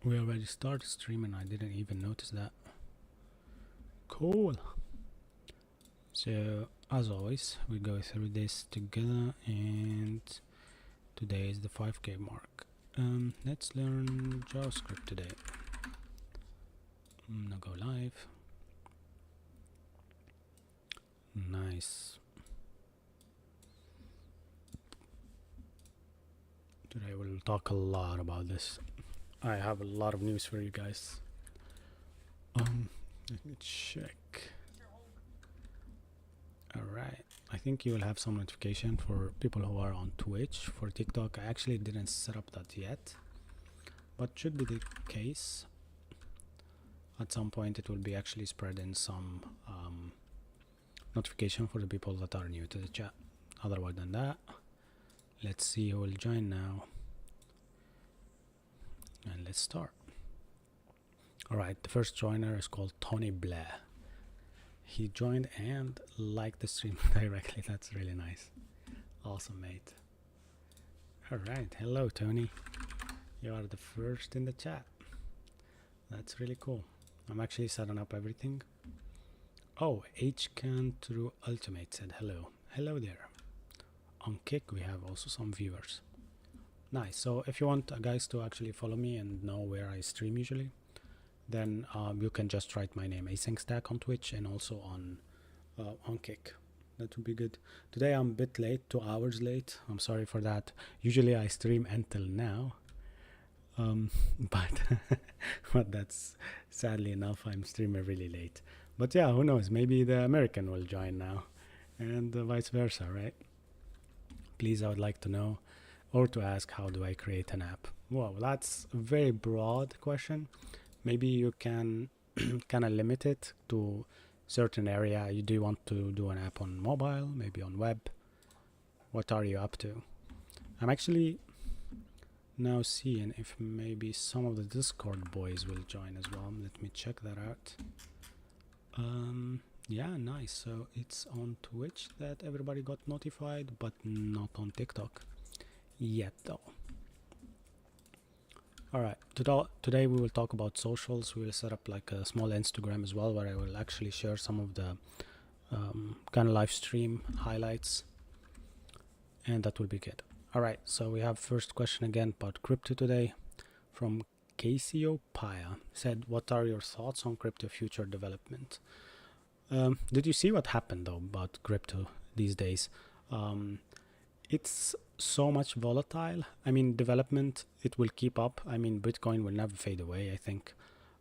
We already started streaming. I didn't even notice that. Cool. So as always, we go through this together, and today is the 5k mark. Let's learn JavaScript today. Now go live. Nice. Today we'll talk a lot about this. I have a lot of news for you guys. Let me check. Alright, I think you will have some notification for people who are on Twitch. For TikTok, I actually didn't set up that yet, but should be the case. At some point it will be actually spread in some notification for the people that are new to the chat. Otherwise than that, let's see who will join now. And let's start. Alright, the first joiner is called Tony Blair. He joined and liked the stream directly. That's really nice. Awesome, mate. Alright, hello Tony. You are the first in the chat. That's really cool. I'm actually setting up everything. Oh, HCan through Ultimate said hello. Hello there. On Kick we have also some viewers. Nice. So if you want guys to actually follow me and know where I stream usually, then you can just write my name Async Stack on Twitch and also on Kick. That would be good. Today I'm a bit late, 2 hours late. I'm sorry for that. Usually I stream until now, but but that's sadly enough, I'm streaming really late. But yeah, who knows? Maybe the American will join now, and vice versa, right? Please, I would like to know or to ask, how do I create an app? Well, that's a very broad question. Maybe you can kind of limit it to certain area. Do you want to do an app on mobile, maybe on web? What are you up to? I'm actually now seeing if maybe some of the Discord boys will join as well. Let me check that out. Yeah, nice. So it's on Twitch that everybody got notified, but not on TikTok yet though. Alright, today we will talk about socials. We will set up like a small Instagram as well, where I will actually share some of the kind of live stream highlights, and that will be good. Alright, so we have first question again about crypto today from Cassiopeia. Said, what are your thoughts on crypto future development? Did you see what happened though about crypto these days? It's so much volatile. I mean, development, it will keep up. I mean, Bitcoin will never fade away, I think.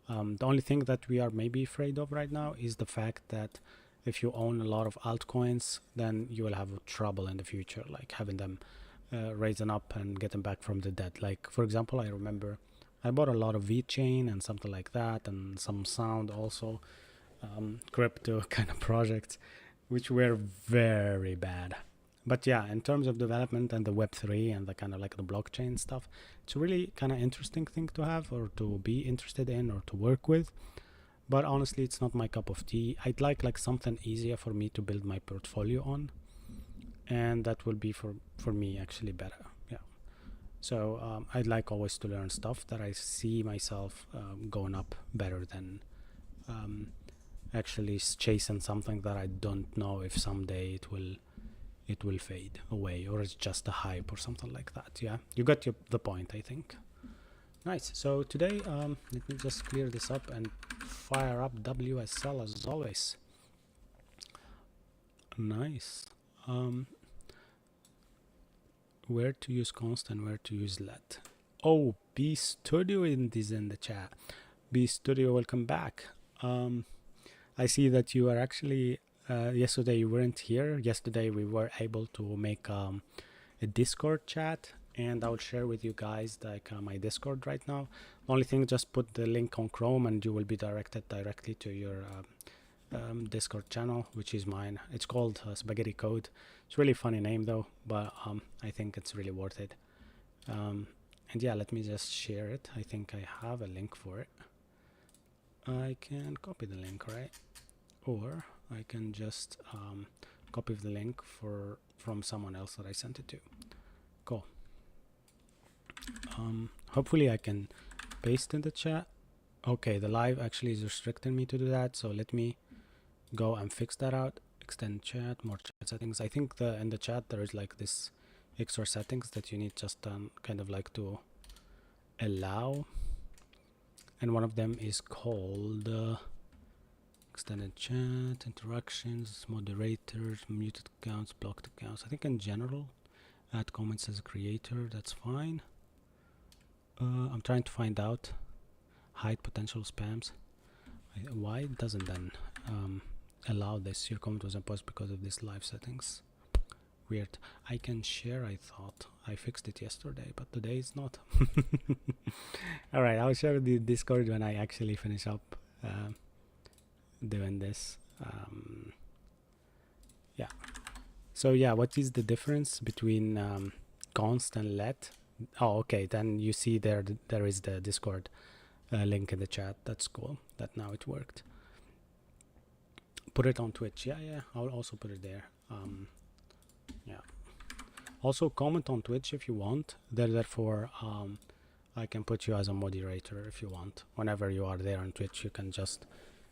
The only thing that we are maybe afraid of right now is the fact that if you own a lot of altcoins, then you will have trouble in the future, like having them raising up and getting back from the dead. Like, for example, I remember I bought a lot of VeChain and something like that, and some Sound also, crypto kind of projects, which were very bad. But yeah, in terms of development and the Web3 and the kind of like the blockchain stuff, it's a really kind of interesting thing to have or to be interested in or to work with. But honestly, it's not my cup of tea. I'd like something easier for me to build my portfolio on, and that will be for me actually better. Yeah. So I'd like always to learn stuff that I see myself going up better than actually chasing something that I don't know if someday it will fade away, or it's just a hype or something like that. Yeah, you got the point, I think. Nice. So today, let me just clear this up and fire up WSL as always. Nice. Where to use const and where to use let. Oh, B Studio is in the chat. B Studio, welcome back. I see that you are actually yesterday you weren't here. Yesterday we were able to make a Discord chat, and I'll share with you guys like my Discord right now. Only thing, just put the link on Chrome and you will be directed directly to your Discord channel, which is mine. It's called Spaghetti Code. It's a really funny name though, but I think it's really worth it. And yeah, let me just share it. I think I have a link for it. I can copy the link, right? Or I can just copy the link from someone else that I sent it to. Cool. Hopefully I can paste in the chat. Okay, the live actually is restricting me to do that, so let me go and fix that out. Extend chat, more chat settings. I think in the chat there is like this extra settings that you need just kind of like to allow, and one of them is called extended chat, interactions, moderators, muted accounts, blocked accounts. I think in general, add comments as a creator, that's fine. I'm trying to find out hide potential spams. Why it doesn't then allow this? Your comment was imposed because of this live settings. Weird. I can share, I thought. I fixed it yesterday, but today it's not. Alright, I'll share the Discord when I actually finish up doing this. Yeah. So yeah, what is the difference between const and let? Oh, okay, then you see there is the Discord link in the chat. That's cool that now it worked. Put it on Twitch. Yeah, I'll also put it there. Yeah, also comment on Twitch if you want. Therefore I can put you as a moderator if you want. Whenever you are there on Twitch, you can just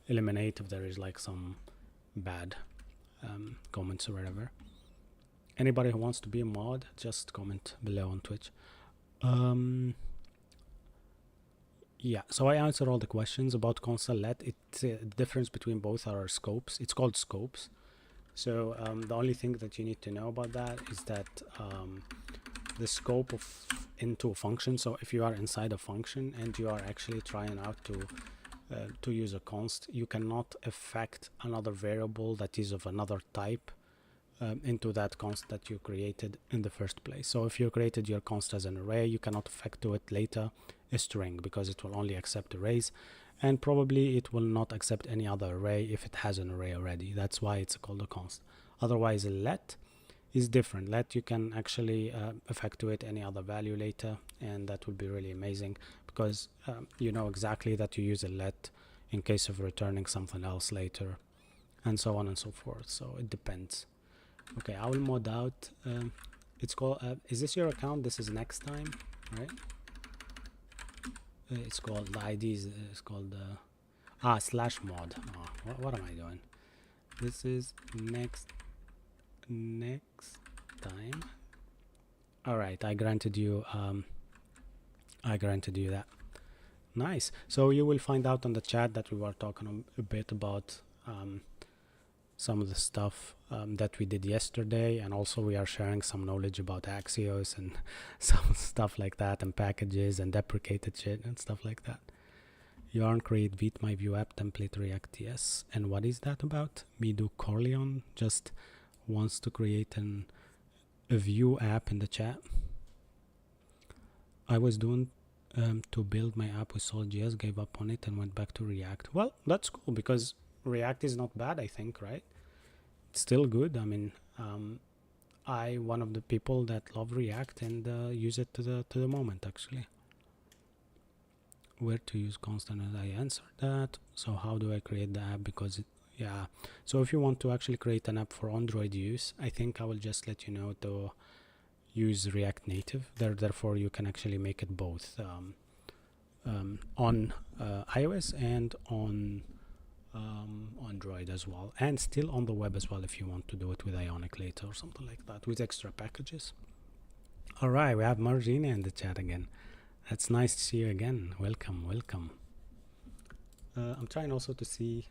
eliminate if there is like some bad comments or whatever. Anybody who wants to be a mod, just comment below on Twitch. Yeah, so I answered all the questions about console let. It's the difference between both are scopes. It's called scopes. So the only thing that you need to know about that is that the scope of into a function. So if you are inside a function and you are actually trying out to use a const, you cannot affect another variable that is of another type into that const that you created in the first place. So if you created your const as an array, you cannot affect to it later a string, because it will only accept arrays, and probably it will not accept any other array if it has an array already. That's why it's called a const. Otherwise, a let is different. Let you can actually affect to it any other value later, and that would be really amazing, because you know exactly that you use a let in case of returning something else later, and so on and so forth. So it depends. Okay, I will mod out. It's called is this your account? This is next time, right? It's called, the ID is called /mod. Oh, what am I doing? This is next time. All right, I granted you that. Nice. So you will find out on the chat that we were talking a bit about some of the stuff that we did yesterday, and also we are sharing some knowledge about Axios and some stuff like that, and packages and deprecated shit and stuff like that. Yarn create Vite my view app template React TS. And what is that about? Midu Corleone just wants to create a view app in the chat. I was doing to build my app with Solid.js, gave up on it and went back to React. Well, that's cool, because React is not bad, I think, right? It's still good. I mean, I one of the people that love React and use it to the moment, actually. Where to use constant, I answered that. So how do I create the app? Because yeah, so if you want to actually create an app for Android use, I think I will just let you know to use React Native. Therefore you can actually make it both on iOS and on Android as well, and still on the web as well if you want to do it with Ionic later or something like that with extra packages. All right, we have Margina in the chat again. That's nice to see you again. Welcome. I'm trying also to see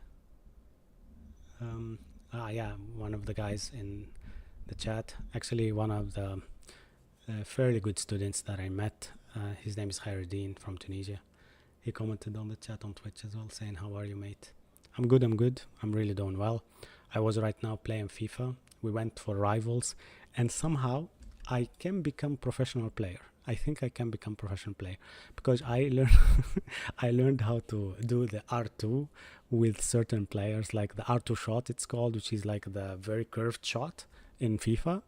yeah, one of the guys in the chat, actually one of the fairly good students that I met, his name is Khairuddin from Tunisia. He commented on the chat on Twitch as well, saying, how are you, mate? I'm good. I'm really doing well. I was right now playing FIFA. We went for rivals, and somehow I can become professional player. I think I can become professional player because I learned I learned how to do the R2 with certain players, like the R2 shot it's called, which is like the very curved shot in FIFA,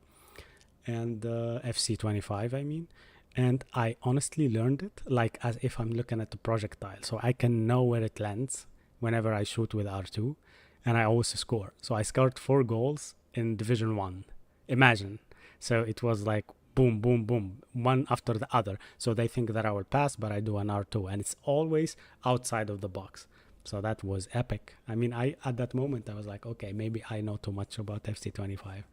and FC25 I mean. And I honestly learned it like as if I'm looking at the projectile, so I can know where it lands whenever I shoot with R2, and I always score. So I scored 4 goals in Division 1. Imagine. So it was like boom, boom, boom, one after the other. So they think that I will pass, but I do an R2, and it's always outside of the box. So that was epic. I mean, at that moment, I was like, okay, maybe I know too much about FC25.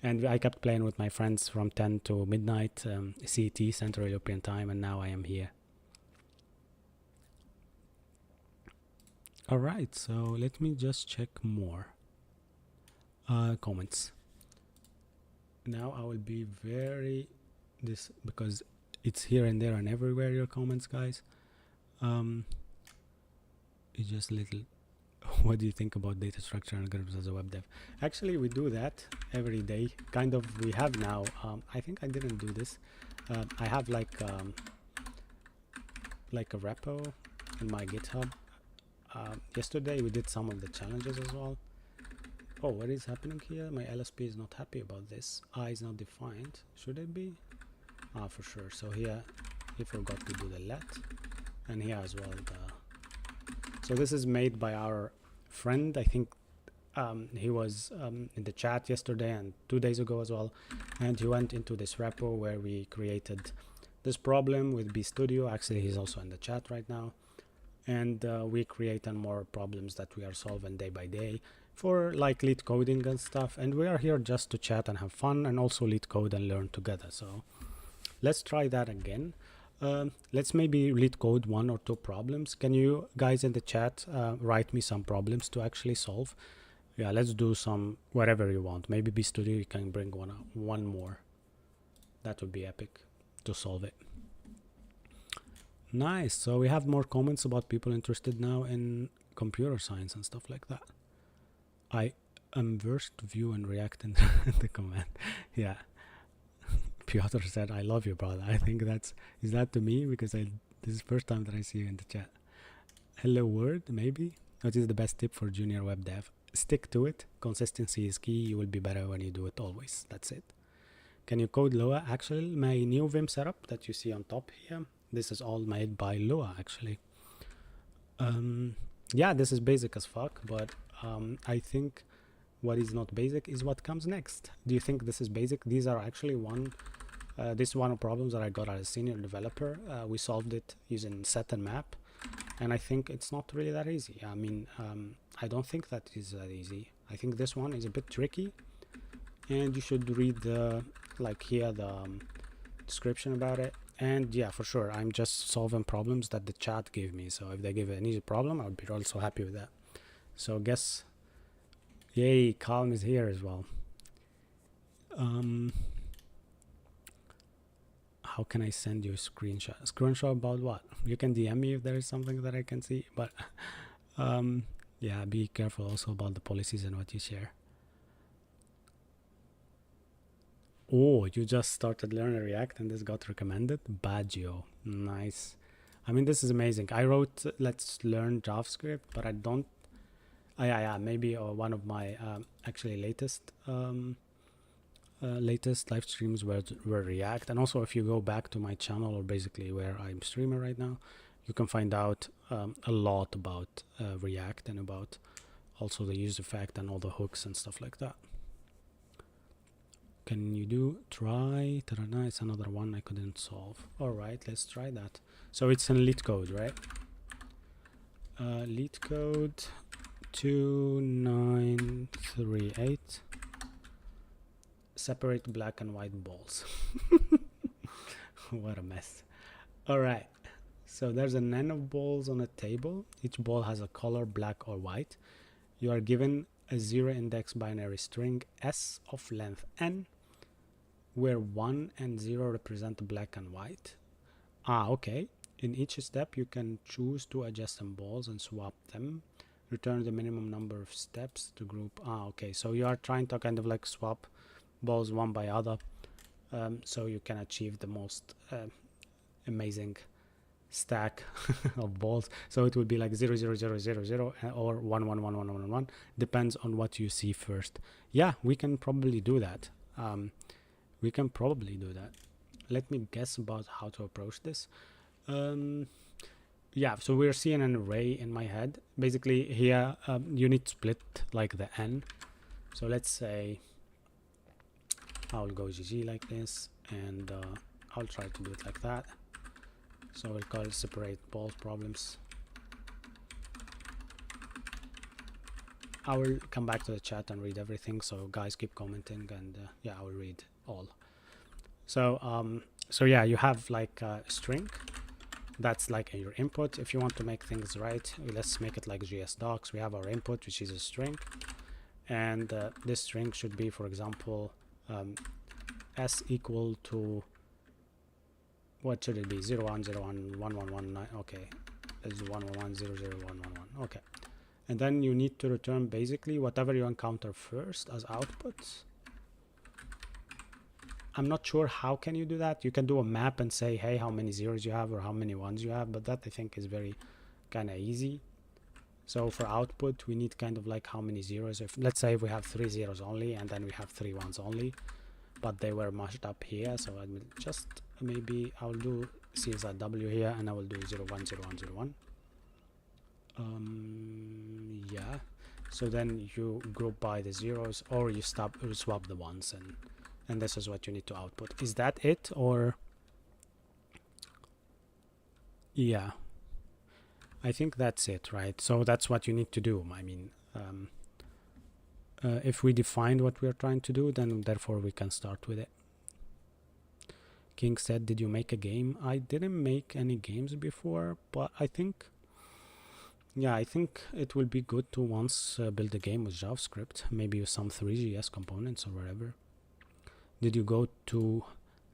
And I kept playing with my friends from 10 to midnight, CET, Central European Time, and now I am here. All right, so let me just check more comments. Now I will be very because it's here and there and everywhere, your comments, guys. It's just little. What do you think about data structure algorithms as a web dev? Actually, we do that every day. Kind of, we have now. I think I didn't do this. I have like a repo in my GitHub. Yesterday we did some of the challenges as well. Oh, what is happening here? My LSP is not happy about this. I is not defined. Should it be? For sure. So here he forgot to do the let, and here as well so this is made by our friend. I think he was in the chat yesterday and 2 days ago as well, and he went into this repo where we created this problem with BStudio. Actually, he's also in the chat right now, and we create more problems that we are solving day by day for like lead coding and stuff. And we are here just to chat and have fun, and also lead code and learn together. So let's try that again. Let's maybe lead code 1 or 2 problems. Can you guys in the chat write me some problems to actually solve? Yeah, let's do some whatever you want. Maybe BStudio, you can bring one more. That would be epic to solve it. Nice. So we have more comments about people interested now in computer science and stuff like that. I am versed view and react in the comment. Yeah. Piotr said, I love you, brother. I think is that to me? Because this is the first time that I see you in the chat. Hello world, maybe? What is the best tip for junior web dev? Stick to it. Consistency is key. You will be better when you do it always. That's it. Can you code Lua? Actually, my new Vim setup that you see on top here, this is all made by Lua, actually. Yeah, this is basic as fuck, but I think what is not basic is what comes next. Do you think this is basic? These are actually this is one of problems that I got as a senior developer. We solved it using set and map, and I think it's not really that easy. I mean, I don't think that is that easy. I think this one is a bit tricky, and you should read the description about it. And yeah, for sure, I'm just solving problems that the chat gave me. So if they give an easy problem, I would be also happy with that. So guess, yay, Calm is here as well. How can I send you a screenshot? A screenshot about what? You can DM me if there is something that I can see. But yeah, be careful also about the policies and what you share. Oh, you just started learning React and this got recommended? Baggio, nice. I mean, this is amazing. I wrote let's learn JavaScript, but I don't. Yeah, maybe one of my actually latest live streams were React. And also, if you go back to my channel, or basically where I'm streaming right now, you can find out a lot about React and about also the use effect and all the hooks and stuff like that. Can you try? Ta-da, it's another one I couldn't solve. All right, let's try that. So it's in lead code, right? Lead code 2938. Separate black and white balls. What a mess. All right. So there's an n of balls on a table. Each ball has a color, black or white. You are given a 0 index binary string s of length n, where 1 and 0 represent black and white. Okay. In each step, you can choose to adjust some balls and swap them. Return the minimum number of steps to group. Okay. So you are trying to kind of like swap balls one by other, so you can achieve the most amazing stack of balls. So it would be like 0 0 0 0 0 or 1 1 1 1 1 1. Depends on what you see first. Yeah, we can probably do that. Let me guess about how to approach this. Yeah, so we're seeing an array in my head. Basically here you need to split like the n. So let's say I'll go GG like this, and I'll try to do it like that. So we'll call it separate both problems. I will come back to the chat and read everything, so guys keep commenting, and yeah, I will read all. So so yeah, you have like a string that's like your input. If you want to make things right, let's make it like GS docs. We have our input, which is a string, and this string should be, for example, s equal to, what should it be, 0 1 0 1 1 1 1 9. Okay, let's do 1 1 1 0 0 1 1 1. Okay, and then you need to return basically whatever you encounter first as output. I'm not sure how can you do that. You can do a map and say, hey, how many zeros you have or how many ones you have, but that I think is very kind of easy. So for output, we need kind of like how many zeros. If let's say we have 3 zeros only, and then we have 3 ones only, but they were mashed up here. So I will just, maybe I'll do CSW here, and I will do 0 1 0 1 0 1. Yeah. So then you group by the zeros, or you swap the ones, and this is what you need to output. Is that it, or? Yeah, I think that's it, right? So that's what you need to do. I mean, if we defined what we are trying to do, then therefore we can start with it. King said, did you make a game? I didn't make any games before, but I think, yeah, I think it will be good to once build a game with JavaScript, maybe with some 3GS components or whatever. Did you go to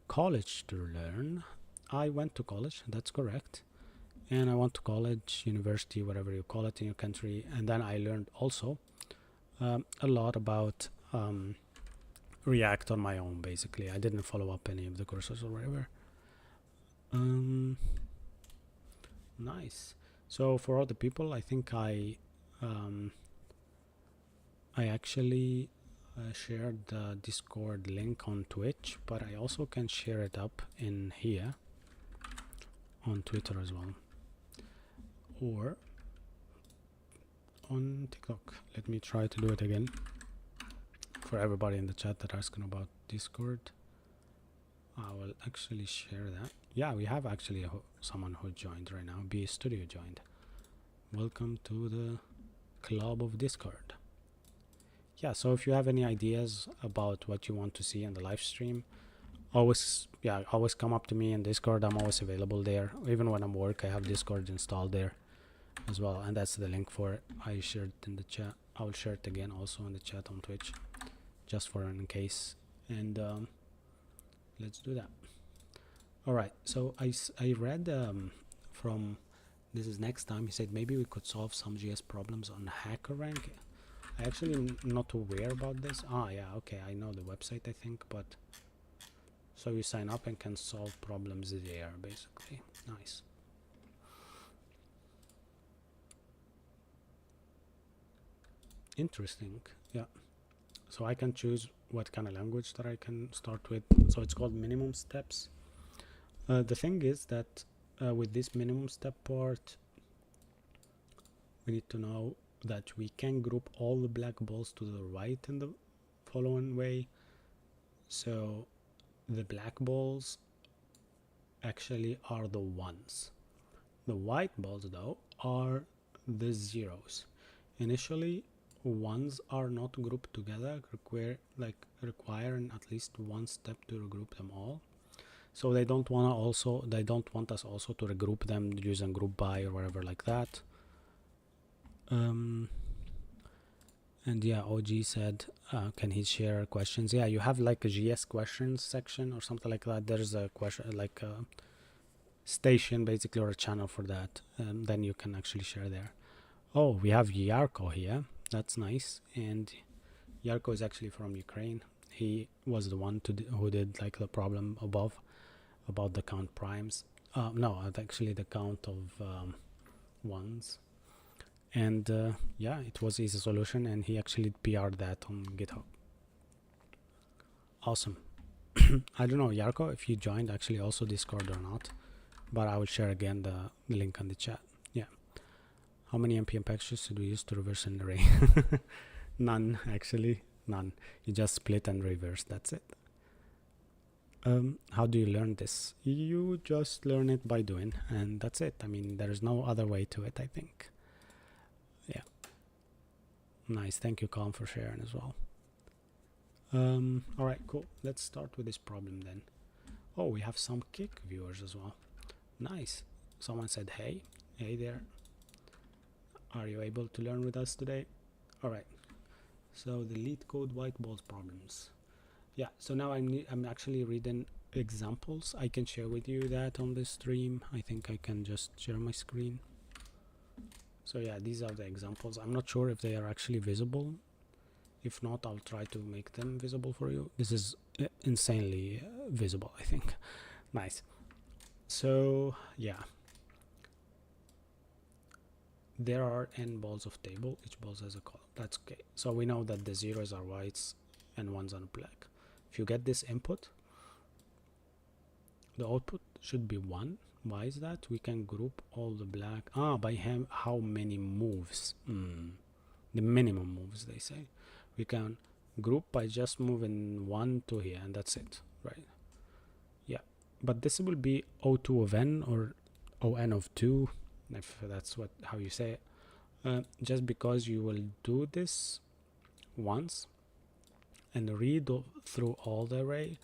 college to learn? I went to college, that's correct. And I went to college, university, whatever you call it in your country. And then I learned also a lot about React on my own, basically. I didn't follow up any of the courses or whatever. Nice. So for other people, I think I actually shared the Discord link on Twitch, but I also can share it up in here on Twitter as well, or on TikTok. Let me try to do it again for everybody in the chat that are asking about Discord. I will actually share that. Yeah, we have actually someone who joined right now. B Studio joined. Welcome to the club of Discord. Yeah, so if you have any ideas about what you want to see in the live stream, always come up to me in Discord. I'm always available there. Even when I'm work, I have Discord installed there as well, and that's the link for it. I shared it in the chat. I will share it again also in the chat on Twitch, just for in case. And let's do that. All right, so I read from, this is next time, he said maybe we could solve some GS problems on HackerRank. I actually not aware about this. Yeah, okay, I know the website, I think, but so you sign up and can solve problems there, basically. Nice. Interesting. Yeah, so I can choose what kind of language that I can start with. So it's called minimum steps. The thing is that with this minimum step part, we need to know that we can group all the black balls to the right in the following way. So the black balls actually are the ones. The white balls though are the zeros. Initially, ones are not grouped together, require at least one step to regroup them all. So they don't want us also to regroup them using group by or whatever like that. And yeah, OG said, can he share questions? Yeah, you have like a GS questions section or something like that. There's a question, like a station basically, or a channel for that. Then you can actually share there. Oh, we have Yarko here. That's nice. And Yarko is actually from Ukraine. He was the one who did like the problem above about the count primes. No, actually the count of ones. And yeah, it was easy solution, and he actually PR'd that on GitHub. Awesome. I don't know, Yarko, if you joined actually also Discord or not, but I will share again the link on the chat. Yeah. How many npm packages should we use to reverse an array? None, actually. None. You just split and reverse. That's it. How do you learn this? You just learn it by doing, and that's it. I mean, there's no other way to it, I think. Yeah. Nice. Thank you, Colin, for sharing as well. All right, cool. Let's start with this problem then. Oh, we have some Kick viewers as well. Nice. Someone said, hey there. Are you able to learn with us today? All right. So the lead code white balls problems. Yeah. So now I'm actually reading examples. I can share with you that on the stream. I think I can just share my screen. So yeah, these are the examples. I'm not sure if they are actually visible. If not, I'll try to make them visible for you. This is insanely visible, I think. Nice. So yeah, there are n balls of table. Each ball has a column. That's okay. So we know that the zeros are whites and ones are black. If you get this input, the output should be 1. Why is that? We can group all the black by how many moves. The minimum moves, they say. We can group by just moving 1 to here, and that's it, right? Yeah, but this will be O2 of n or On of 2, if that's how you say it, just because you will do this once and read through all the array,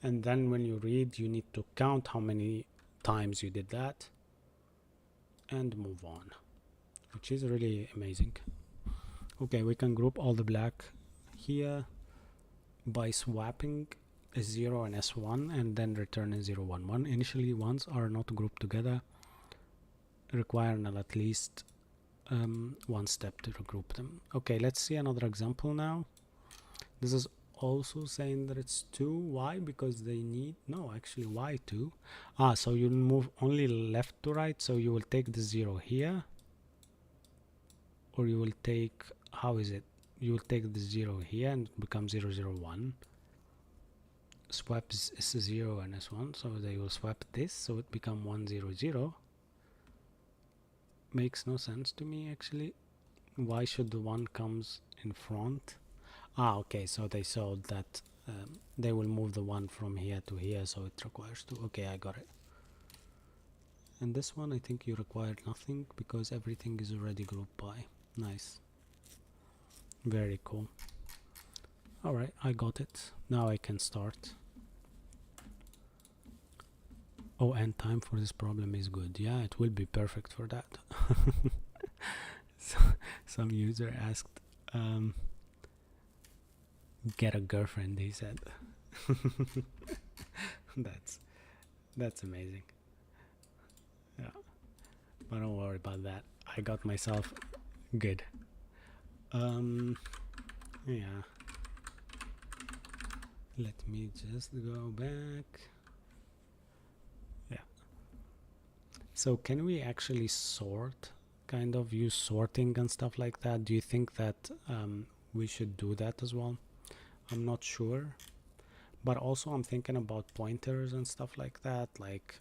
and then when you read, you need to count how many times you did that and move on, which is really amazing. Okay, we can group all the black here by swapping S0 and S1 and then returning 0, 1, 1. Initially, ones are not grouped together, requiring at least one step to regroup them. Okay, let's see another example now. This is also saying that it's 2. Why? Because they need, no, actually, why 2? So you move only left to right, so you will take the 0 here, or you will take, how is it? You will take the 0 here and it becomes 0, 0, 1. Swap S0 and S1, so they will swap this, so it become 1, 0, 0. Makes no sense to me, actually. Why should the 1 comes in front? Okay, so they saw that they will move the 1 from here to here, so it requires 2. Okay, I got it. And this one, I think you required nothing because everything is already grouped by. Nice. Very cool. Alright, I got it. Now I can start. Oh, and time for this problem is good. Yeah, it will be perfect for that. So, some user asked, get a girlfriend, he said. That's amazing. Yeah, but don't worry about that. I got myself good. Yeah, let me just go back. Yeah, so can we actually sort, kind of use sorting and stuff like that? Do you think that we should do that as well? I'm not sure, but also I'm thinking about pointers and stuff like that, like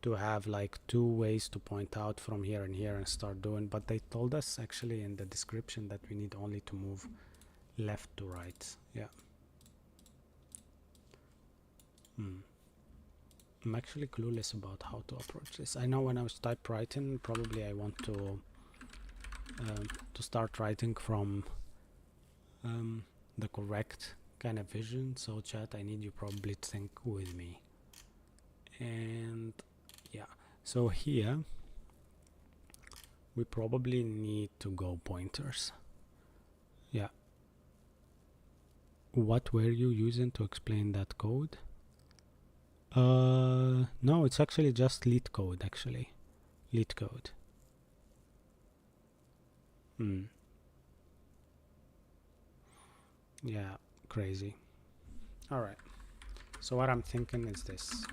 to have like 2 ways to point out from here and here and start doing, but they told us actually in the description that we need only to move left to right. Yeah. I'm actually clueless about how to approach this. I know when I was typewriting, probably I want to start writing from the correct kind of vision. So chat, I need you probably to think with me. And yeah, so here we probably need to go pointers. Yeah. What were you using to explain that code? No, it's actually just lead code, actually. Lead code. Yeah, crazy. Alright, so what I'm thinking is this.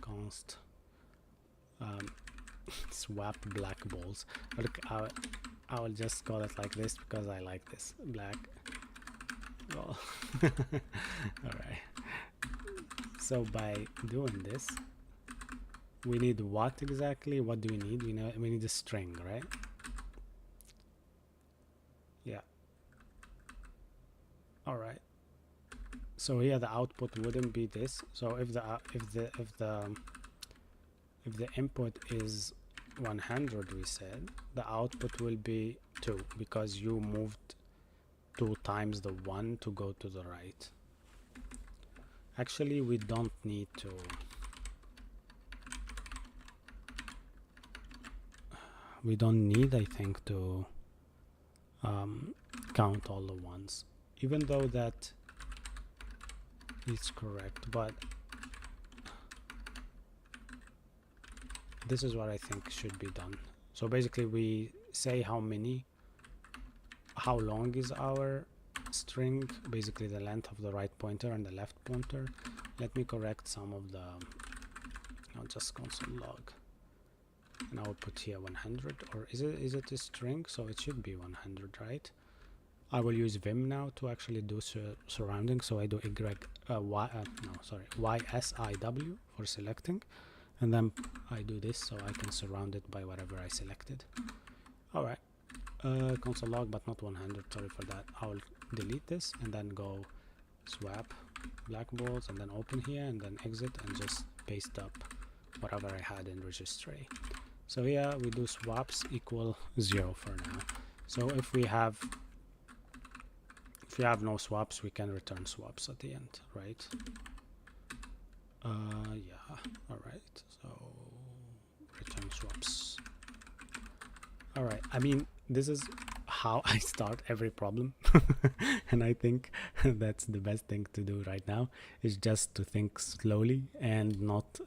Const swap black balls. Look, I will just call it like this because I like this. Black ball. Alright. So by doing this, we need what exactly? What do we need? We need a string, right? Yeah. All right. So here the output wouldn't be this. So if the input is 100, we said the output will be 2 because you moved 2 times the 1 to go to the right. Actually, we don't need to. We don't need, I think, to count all the ones, even though that is correct, but this is what I think should be done. So basically we say how long is our string, basically the length of the right pointer and the left pointer. Let me correct some of the, I'll just console log, and I'll put here 100, or is it a string? So it should be 100, right? I will use Vim now to actually do surrounding. So I do YSIW for selecting, and then I do this so I can surround it by whatever I selected. All right, console log, but not 100. Sorry for that. I'll delete this and then go swap black balls and then open here and then exit and just paste up whatever I had in registry. So here we do swaps equal 0 for now. So if we have no swaps, we can return swaps at the end, right? Yeah, all right, so return swaps. All right, I mean, this is how I start every problem. And I think that's the best thing to do right now, is just to think slowly and not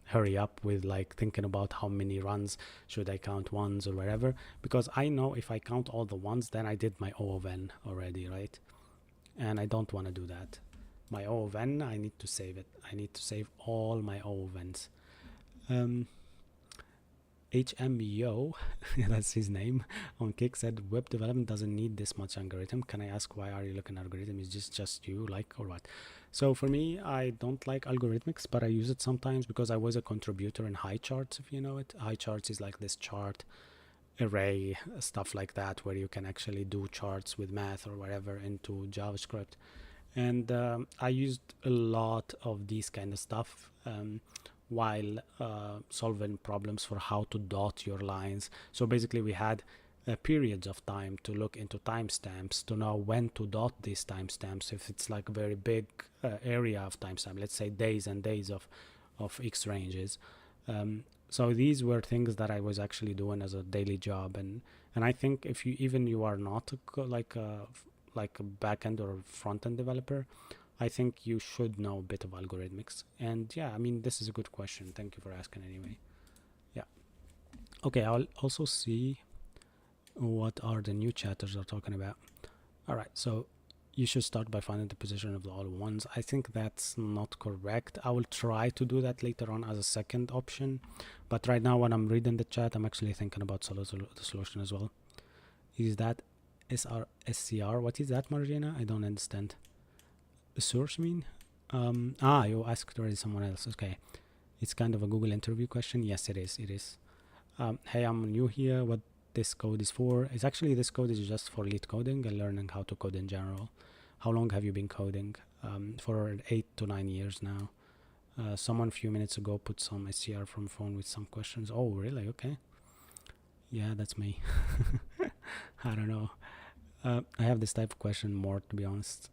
hurry up with like thinking about how many runs should I count, ones or whatever, because I know if I count all the ones, then I did my O of n already, right? And I don't want to do that. My O of n, I need to save it. I need to save all my O of n's. HMYO, that's his name, on Kick said web development doesn't need this much algorithm. Can I ask why are you looking at algorithm? Is this just you like or what? So for me, I don't like algorithmics, but I use it sometimes because I was a contributor in high charts, if you know it. High charts is like this chart array stuff like that, where you can actually do charts with math or whatever into JavaScript. And I used a lot of these kind of stuff while solving problems for how to dot your lines. So basically we had periods of time to look into timestamps to know when to dot these timestamps. If it's like a very big area of timestamp, let's say days and days of X ranges. So these were things that I was actually doing as a daily job, and I think if you are not like a back-end or front-end developer, I think you should know a bit of algorithmics. And yeah, I mean, this is a good question. Thank you for asking anyway. Yeah. Okay, I'll also see what are the new chatters are talking about. All right, so you should start by finding the position of the all ones. I think that's not correct. I will try to do that later on as a second option, but right now when I'm reading the chat, I'm actually thinking about the solution as well. Is that SCR? What is that, Margina? I don't understand. The source mean? You asked already someone else. Okay, it's kind of a Google interview question. Yes, it is. Hey, I'm new here. What this code is for? It's actually, this code is just for lead coding and learning how to code in general. How long have you been coding? For 8 to 9 years now. Someone a few minutes ago put some SCR from phone with some questions. Oh, really? Okay. Yeah, that's me. I don't know. I have this type of question more, to be honest.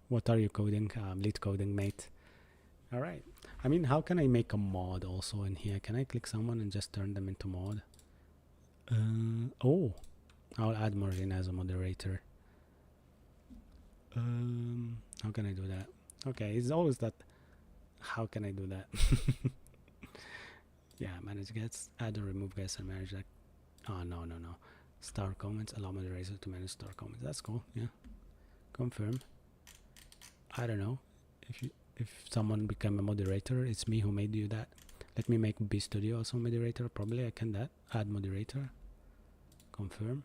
What are you coding? Lead coding, mate. All right. I mean, how can I make a mod also in here? Can I click someone and just turn them into mod? Oh, I'll add Margina as a moderator. How can I do that? Okay, it's always that. How can I do that? Yeah, manage guests, add or remove guests and manage that. Oh, no. Star comments, allow moderator to manage star comments. That's cool. Yeah. Confirm. I don't know if someone became a moderator. It's me who made you that. Let me make B Studio also moderator. Probably I can that. Add moderator. Confirm.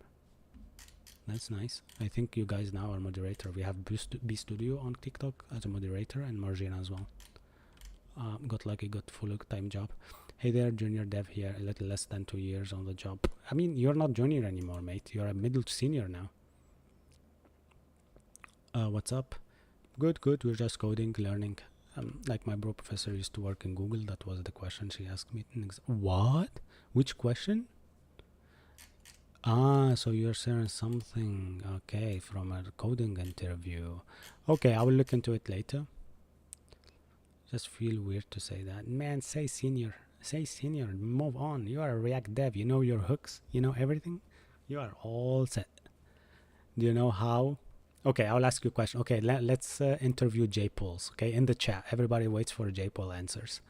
That's nice. I think you guys now are moderator. We have B Studio on TikTok as a moderator and Margina as well. Got lucky, got full-time job. Hey there, junior dev here, a little less than 2 years on the job. I mean, you're not junior anymore, mate. You're a middle to senior now. What's up? Good, good. We're just coding, learning. Like my bro professor used to work in Google. That was the question she asked me. What? Which question? Ah, so you're sharing something, okay, from a coding interview. Okay, I will look into it later. Just feel weird to say that. Man, say senior. Say senior. Move on. You are a React dev. You know your hooks. You know everything. You are all set. Do you know how? Okay, I'll ask you a question. Okay, let's interview JPols. Okay, in the chat. Everybody waits for JPol answers.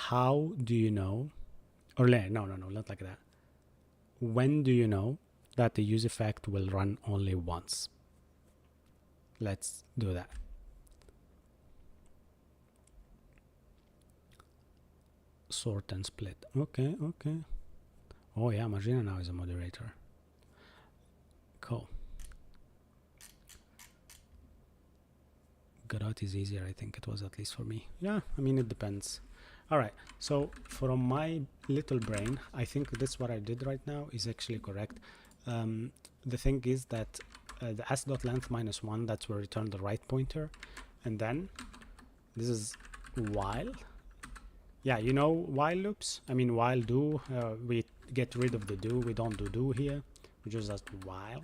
How do you know? Or no, not like that. When do you know that the use effect will run only once? Let's do that. Sort and split. Okay, okay. Oh yeah, Margina now is a moderator. Cool. Garot is easier, I think it was, at least for me. Yeah, I mean, it depends. All right, so from my little brain, I think this what I did right now is actually correct. The thing is that the s.length minus 1, that's where return the right pointer. And then this is while. Yeah, you know while loops? I mean, while do, we get rid of the do. We don't do here. We just while.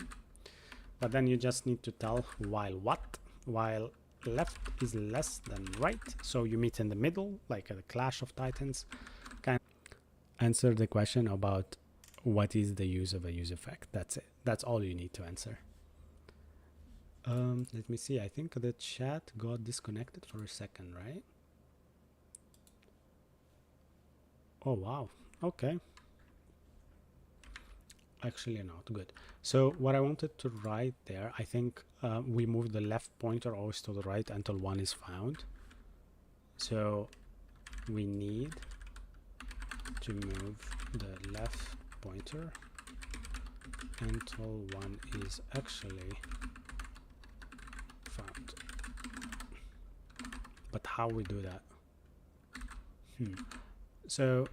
But then you just need to tell while what? While left is less than right, so you meet in the middle, like a clash of titans. Can answer the question about what is the use of a use effect. That's it. That's all you need to answer. Let me see. I think the chat got disconnected for a second, right? Oh wow. Okay. Actually not good. So what I wanted to write there, I think we move the left pointer always to the right until one is found. So we need to move the left pointer until one is actually found. But how we do that? So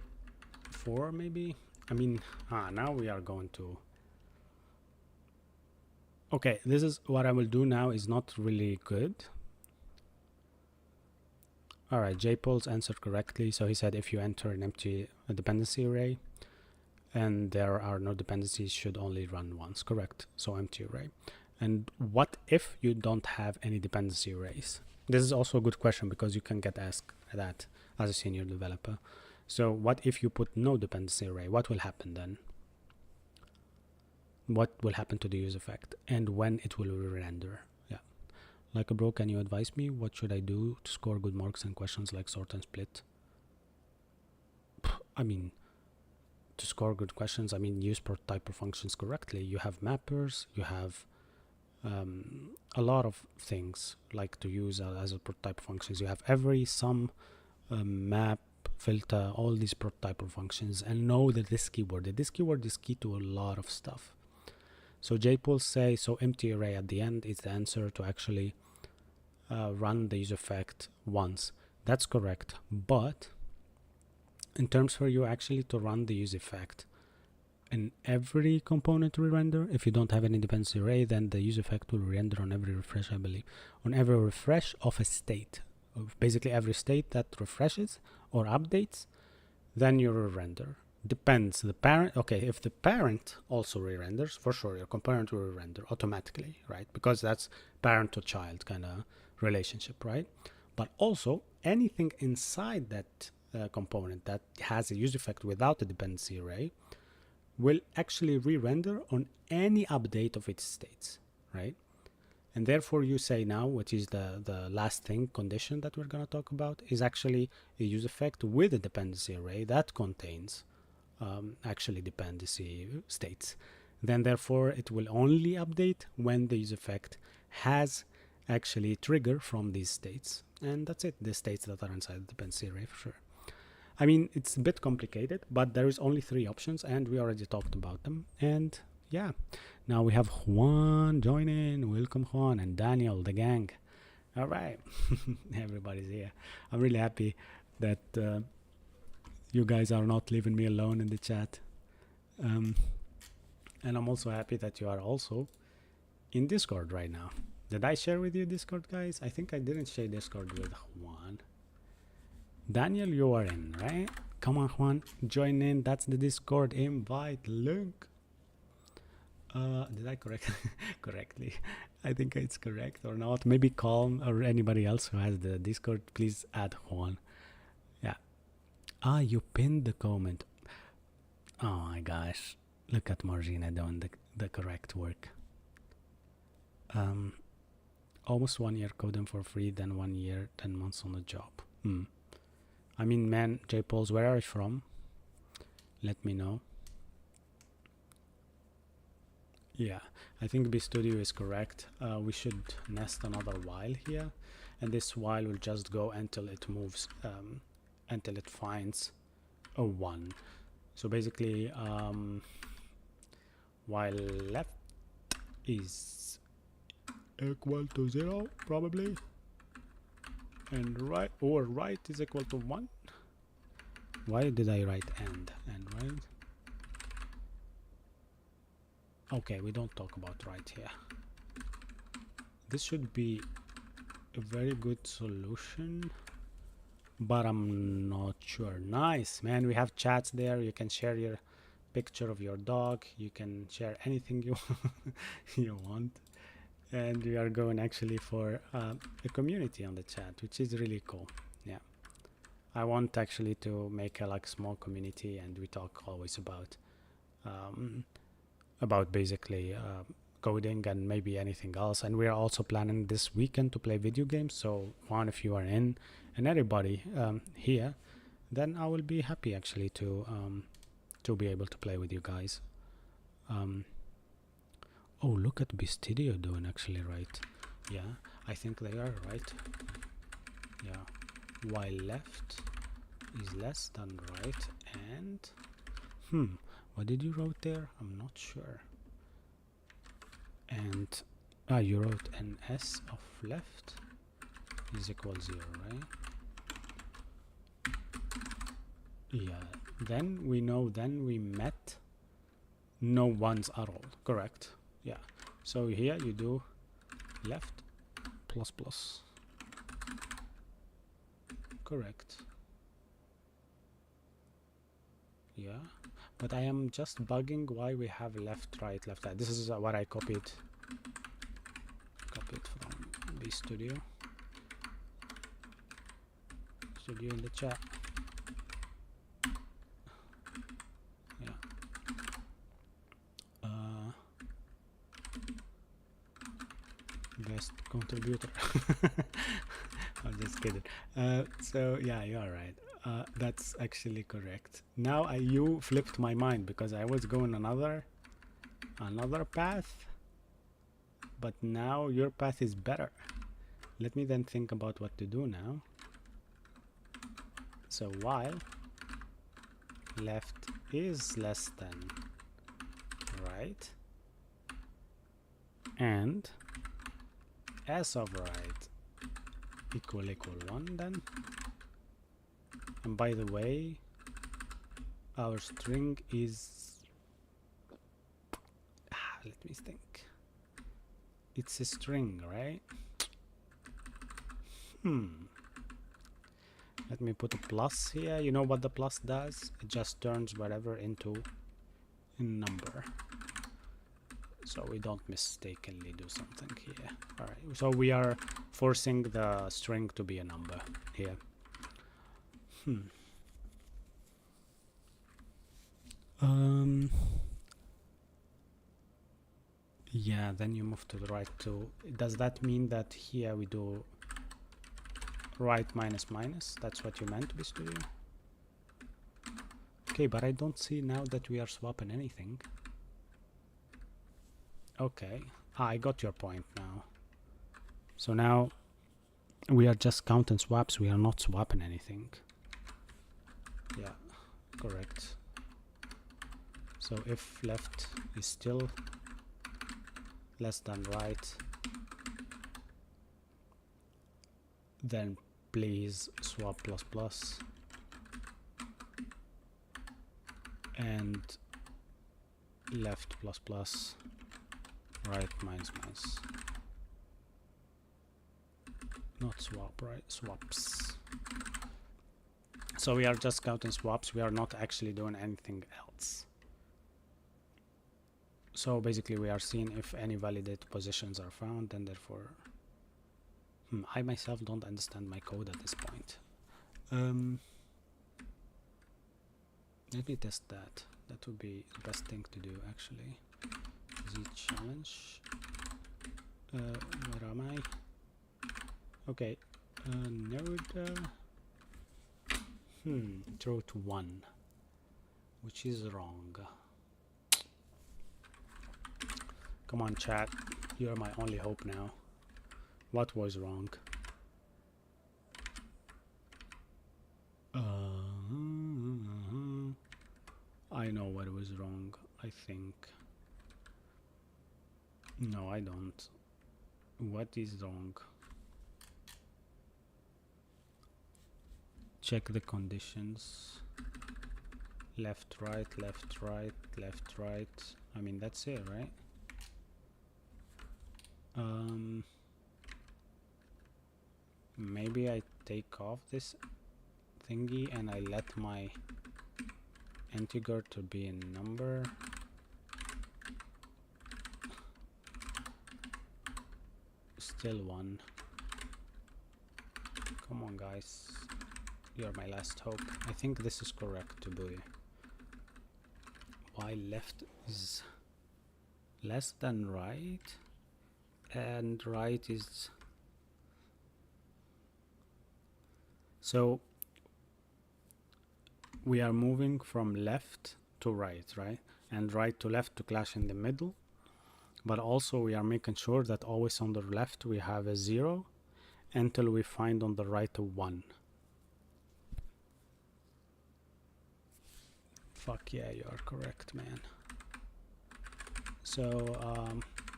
for maybe, I mean, now we are going to, okay, this is what I will do now is not really good. All right, JPol's answered correctly. So he said if you enter an empty dependency array and there are no dependencies, should only run once. Correct. So empty array. And what if you don't have any dependency arrays? This is also a good question because you can get asked that as a senior developer. So what if you put no dependency array? What will happen then? What will happen to the use effect and when it will render? Yeah. Like a bro, can you advise me? What should I do to score good marks in questions like sort and split? I mean, to score good questions, I mean, use prototyper functions correctly. You have mappers, you have a lot of things like to use as a prototype functions. You have every, sum, map, filter, all these prototyper functions, and know that this keyword is key to a lot of stuff. So JPol say, so empty array at the end is the answer to actually run the use effect once. That's correct, but in terms for you actually to run the use effect in every component re-render, if you don't have any dependency array, then the use effect will render on every refresh, I believe, on every refresh of a state. Basically every state that refreshes or updates, then you re-render. Depends the parent. Okay, if the parent also re-renders, for sure your component will re-render automatically, right? Because that's parent to child kind of relationship, right? But also anything inside that component that has a use effect without a dependency array will actually re-render on any update of its states, right? And therefore you say now, which is the last thing, condition that we're going to talk about, is actually a use effect with a dependency array that contains actually dependency states. Then therefore it will only update when the use effect has actually trigger from these states. And that's it, the states that are inside the dependency array for sure. I mean, it's a bit complicated, but there is only 3 options and we already talked about them. And yeah, now we have Juan joining. Welcome Juan and Daniel, the gang. All right, everybody's here. I'm really happy that you guys are not leaving me alone in the chat. And I'm also happy that you are also in Discord right now. Did I share with you Discord, guys? I think I didn't share Discord with Juan. Daniel, you are in, right? Come on, Juan, join in. That's the Discord invite link. Did I correctly? I think it's correct or not. Maybe Calm or anybody else who has the Discord, please add Juan. Yeah. Ah, you pinned the comment. Oh my gosh. Look at Margina doing the correct work. Almost 1 year coding for free, then 1 year, 10 months on the job. I mean, man, J-Pols, where are you from? Let me know. Yeah, I think B Studio is correct. We should nest another while here, and this while will just go until it moves, until it finds a 1. So basically, while left is equal to 0 probably, and right is equal to 1. Why did I write and right? Okay, we don't talk about right here. This should be a very good solution, but I'm not sure. Nice, man. We have chats there. You can share your picture of your dog. You can share anything you you want. And we are going actually for a community on the chat, which is really cool. Yeah, I want actually to make a like small community, and we talk always about basically coding and maybe anything else. And we are also planning this weekend to play video games. So Juan, if you are in, and everybody here, then I will be happy actually to be able to play with you guys. Oh, look at B-Studio doing actually right. Yeah, I think they are right. Yeah, while left is less than right, and what did you wrote there? I'm not sure. And you wrote an S of left is equal 0, right? Yeah, then we know, then we met no ones at all, correct? Yeah, so here you do left plus plus, correct. Yeah, but I am just bugging why we have left, right. This is what I copied from the studio in the chat. Yeah. Best contributor. I'm just kidding. So yeah, you are right. That's actually correct. Now you flipped my mind, because I was going another path, but now your path is better. Let me then think about what to do now. So while left is less than right, and s of right equal 1 then. And by the way, our string is let me think. It's a string, right? Let me put a plus here. You know what the plus does? It just turns whatever into a number, so we don't mistakenly do something here. All right, so we are forcing the string to be a number here. Yeah, then you move to the right too. Does that mean that here we do right minus minus? That's what you meant, B-Studio? Okay, but I don't see now that we are swapping anything. Okay, I got your point now. So now we are just counting swaps, we are not swapping anything. Yeah, correct. So if left is still less than right, then please swap plus plus and left plus plus, right minus minus. not swap, right? Swaps. So we are just counting swaps. We are not actually doing anything else. So basically we are seeing if any validated positions are found, and therefore I myself don't understand my code at this point. Let me test that. That would be the best thing to do actually. Z challenge. Where am I? Okay. Node throw to 1, which is wrong. Come on, chat. You're my only hope now. What was wrong? I know what was wrong, I think. No, I don't. What is wrong? Check the conditions. Left, right, left, right, left, right. I mean, that's it, right? Maybe I take off this thingy and I let my integer to be a number. Still 1. Come on, guys. You're my last hope. I think this is correct to be. Why left is less than right, and right is... So we are moving from left to right, right? And right to left to clash in the middle. But also we are making sure that always on the left we have a 0 until we find on the right a 1. Fuck yeah, you are correct, man. So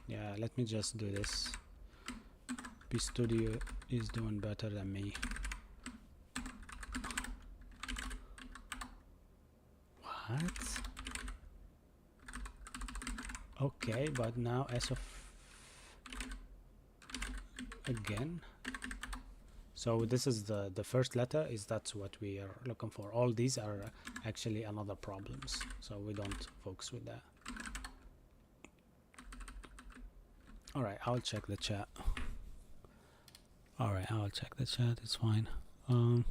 yeah, let me just do this. B-Studio is doing better than me. What? Okay, but now as of again. So this is the first letter, is that's what we are looking for. All these are actually another problems, so we don't focus with that. Alright, I'll check the chat. Alright, I'll check the chat, it's fine. I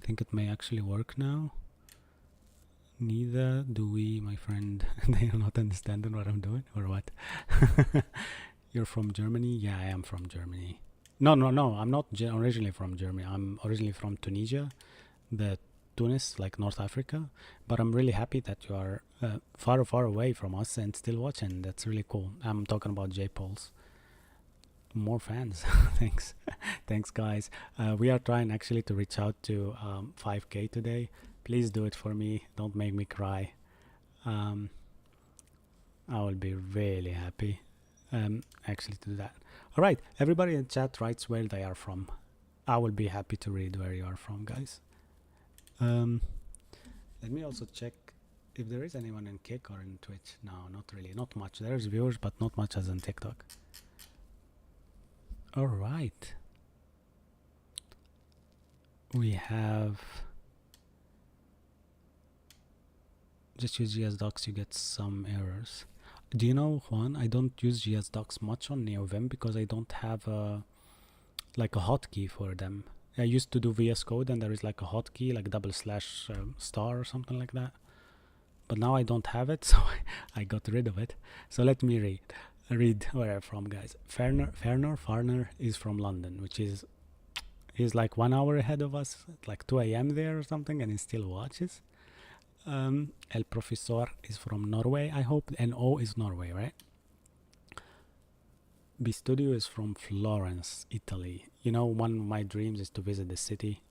think it may actually work now. Neither do we, my friend. They are not understanding what I'm doing, or what? You're from Germany? Yeah, I am from Germany. No, I'm not originally from Germany. I'm originally from Tunisia, Tunis, like North Africa. But I'm really happy that you are far, far away from us and still watching. That's really cool. I'm talking about J-Pols. More fans. Thanks. Thanks, guys. We are trying actually to reach out to 5K today. Please do it for me. Don't make me cry. I will be really happy actually to do that. All right, everybody in chat writes where they are from. I will be happy to read where you are from, guys. Let me also check if there is anyone in Kick or in Twitch. No, not really, not much. There's viewers, but not much as in TikTok. All right, we have just use GSDocs, you get some errors. Do you know, Juan, I don't use GSDocs much on NeoVim because I don't have like a hotkey for them. I used to do VS Code and there is like a hotkey, like / star or something like that. But now I don't have it, so I got rid of it. So let me read where I'm from, guys. Farner is from London, which is he's like 1 hour ahead of us, like 2 a.m. there or something, and he still watches. El Professor is from Norway, I hope. NO is Norway, right? B-Studio is from Florence, Italy. You know, one of my dreams is to visit the city.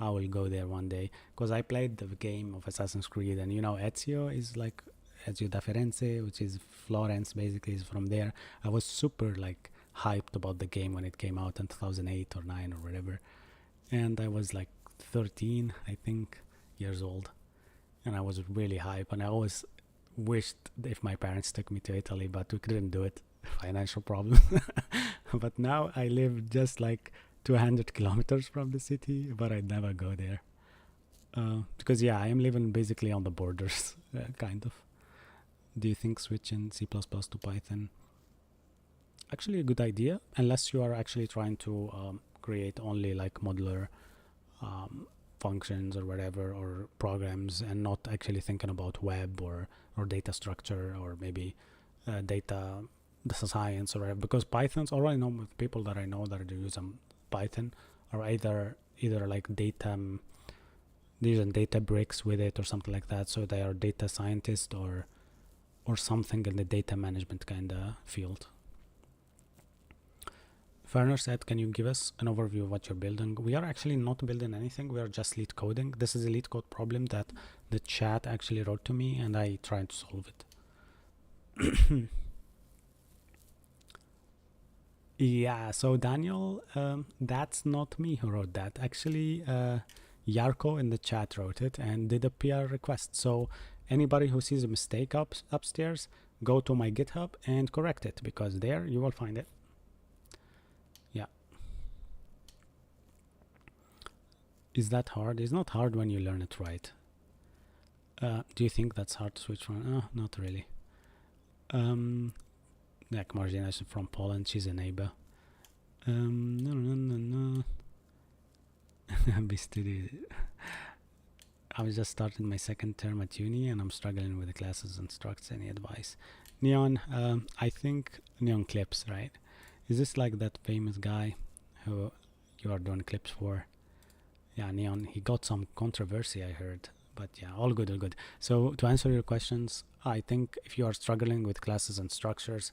I will go there one day, because I played the game of Assassin's Creed, and you know, Ezio is like Ezio da Firenze, which is Florence, basically is from there. I was super like hyped about the game when it came out in 2008 or 9 or whatever, and I was like 13, I think, years old. And I was really hyped, and I always wished if my parents took me to Italy, but we couldn't do it. Financial problem. But now I live just like 200 kilometers from the city, but I never go there. Because yeah, I am living basically on the borders, kind of. Do you think switching C++ to Python actually a good idea, unless you are actually trying to create only like modular functions or whatever, or programs, and not actually thinking about web or data structure, or maybe data science or whatever? Because Python's already know with people that I know that are using Python are either like data they're using data bricks with it or something like that, so they are data scientists or something in the data management kind of field. Ferner said, can you give us an overview of what you're building? We are actually not building anything. We are just lead coding. This is a lead code problem that the chat actually wrote to me, and I tried to solve it. Yeah, so Daniel, that's not me who wrote that. Actually, Yarko in the chat wrote it and did a PR request. So anybody who sees a mistake upstairs, go to my GitHub and correct it, because there you will find it. Yeah. Is that hard? It's not hard when you learn it right. Do you think that's hard to switch from? Not really. Like Margina from Poland, she's a neighbor. No. I was just starting my second term at uni and I'm struggling with the classes and structs. Any advice? Neon, I think Neon Clips, right? Is this like that famous guy who you are doing clips for? Yeah, Neon, he got some controversy, I heard. But yeah, all good, all good. So to answer your questions, I think if you are struggling with classes and structures,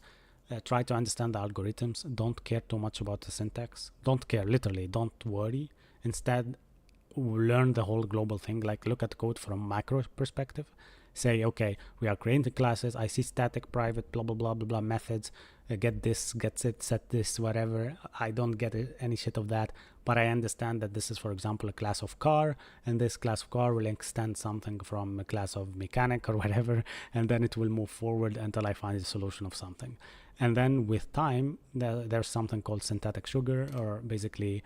try to understand the algorithms. Don't care too much about the syntax. Don't care, literally, don't worry. Instead, learn the whole global thing. Like, look at code from macro perspective. Say, okay, we are creating classes. I see static, private, blah, blah, blah, blah, blah, methods. Get this, gets it, set this, whatever. I don't get any shit of that. But I understand that this is, for example, a class of car, and this class of car will extend something from a class of mechanic or whatever, and then it will move forward until I find a solution of something. And then with time, there's something called syntactic sugar, or basically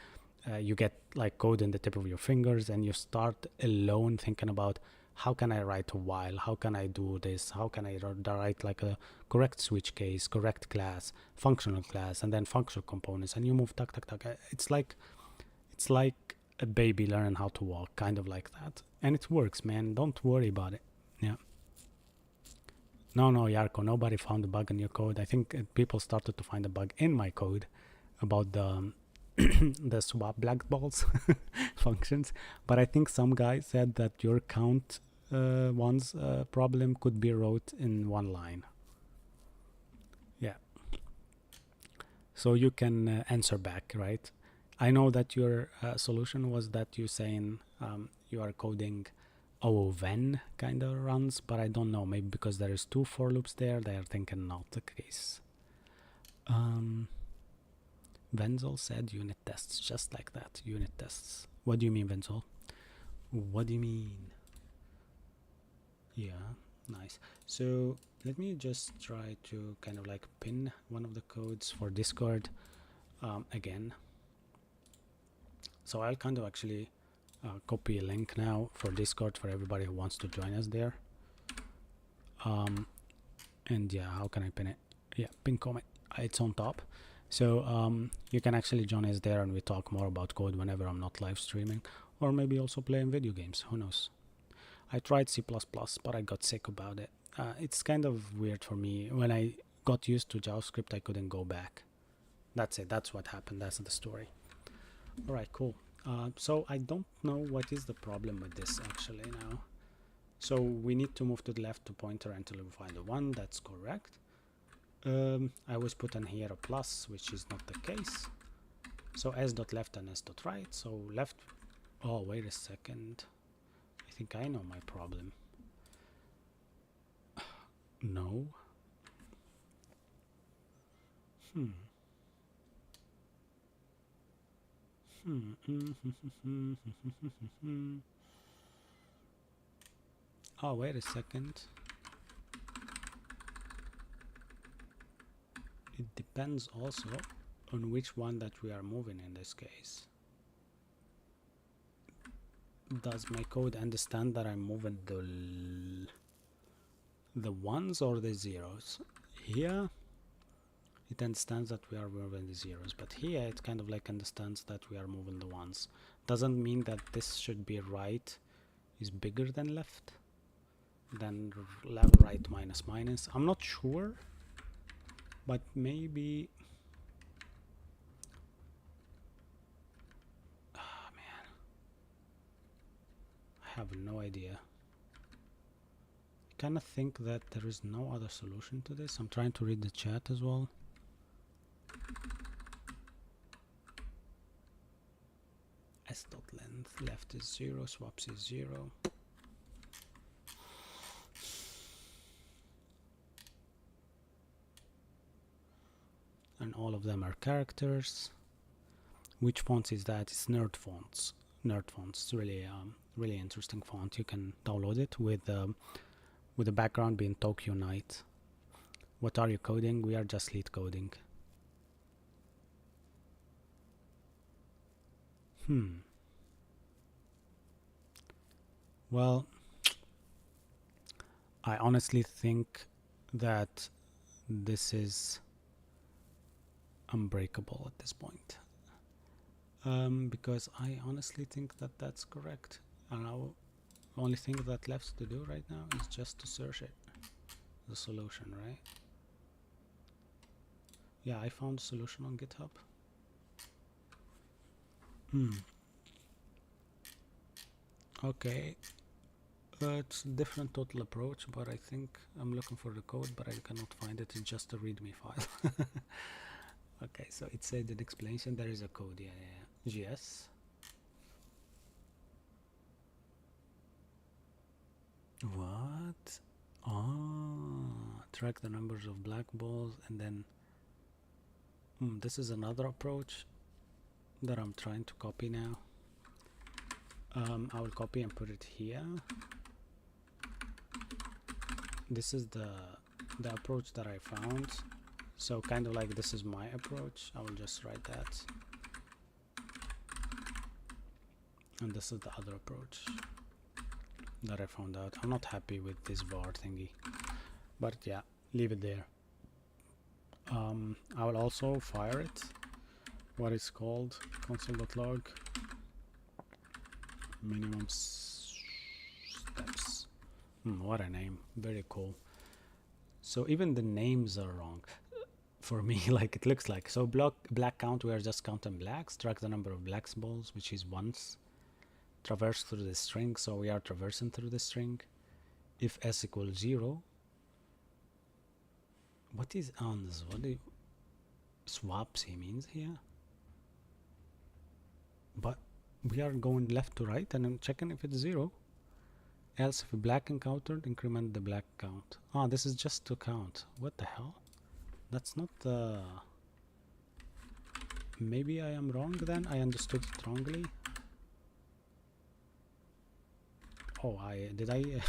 you get like code in the tip of your fingers, and you start alone thinking about, how can I write a while? How can I do this? How can I write like a correct switch case, correct class, functional class, and then functional components, and you move tuck. It's like a baby learning how to walk, kind of like that. And it works, man. Don't worry about it. Yeah. No, Yarko, nobody found a bug in your code. I think people started to find a bug in my code about the the swap black balls functions. But I think some guy said that your count one's problem could be wrote in one line. Yeah. So you can answer back, right? I know that your solution was that you're saying you are coding when kind of runs, but I don't know, maybe because there is 2 for loops there, they are thinking not the case. Wenzel said unit tests, just like that, unit tests. What do you mean, Wenzel? What do you mean? Yeah, nice. So let me just try to kind of like pin one of the codes for Discord again. So I'll kind of actually copy a link now for Discord for everybody who wants to join us there. And yeah, how can I pin it? Yeah, pin comment. It's on top. So you can actually join us there, and we talk more about code whenever I'm not live streaming, or maybe also playing video games. Who knows? I tried C++, but I got sick about it. It's kind of weird for me. When I got used to JavaScript, I couldn't go back. That's it. That's what happened. That's the story. All right, cool. So I don't know what is the problem with this actually now. So we need to move to the left to pointer until we find a 1. That's correct. I always put in here a plus, which is not the case. So s.left and s.right. So left. Oh, wait a second. I think I know my problem. No. Oh, wait a second. It depends also. on which one that we are moving in this case. Does my code understand that I'm moving the ones or the zeros? Here it understands that we are moving the zeros, but here it kind of like understands that we are moving the ones. Doesn't mean that this should be right is bigger than left, then left, right, minus, minus. I'm not sure, but maybe. Oh, man, I have no idea. I kind of think that there is no other solution to this. I'm trying to read the chat as well. S.length, left is 0, swaps is 0. And all of them are characters. Which fonts is that? It's Nerd Fonts. Nerd Fonts. It's really really interesting font. You can download it with the background being Tokyo Night. What are you coding? We are just lead coding. Well, I honestly think that this is unbreakable at this point, because I honestly think that that's correct, and the only thing that left to do right now is just to search it, the solution, right? Yeah, I found a solution on GitHub. Okay, it's a different total approach, but I think I'm looking for the code, but I cannot find it. It's just a readme file. Okay, so it said in explanation there is a code. Yeah. GS. What? Track the numbers of black balls, and then this is another approach that I'm trying to copy now. I will copy and put it here. This is the approach that I found. So kind of like this is my approach. I will just write that. And this is the other approach that I found out. I'm not happy with this var thingy, but yeah, leave it there. I will also fire it. What is called console.log minimum steps. What a name. Very cool. So even the names are wrong for me. Like it looks like, so black count, we are just counting blacks. Track the number of blacks balls, which is once. Traverse through the string, so we are traversing through the string. If s equals 0, what is ons? What do swaps he means here? But we are going left to right and I'm checking if it's 0. Else if a black encountered, increment the black count. This is just to count. What the hell? That's not the... Maybe I am wrong then? I understood it wrongly. Oh, did I do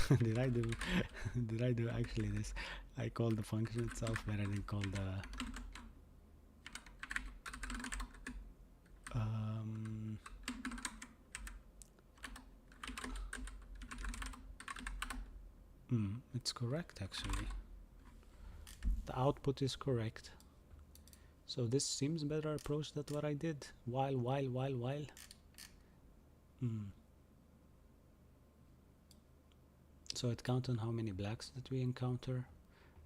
actually this? I called the function itself, but I didn't call the it's correct actually. The output is correct. So this seems better approach than what I did. While. So it counts on how many blacks that we encounter.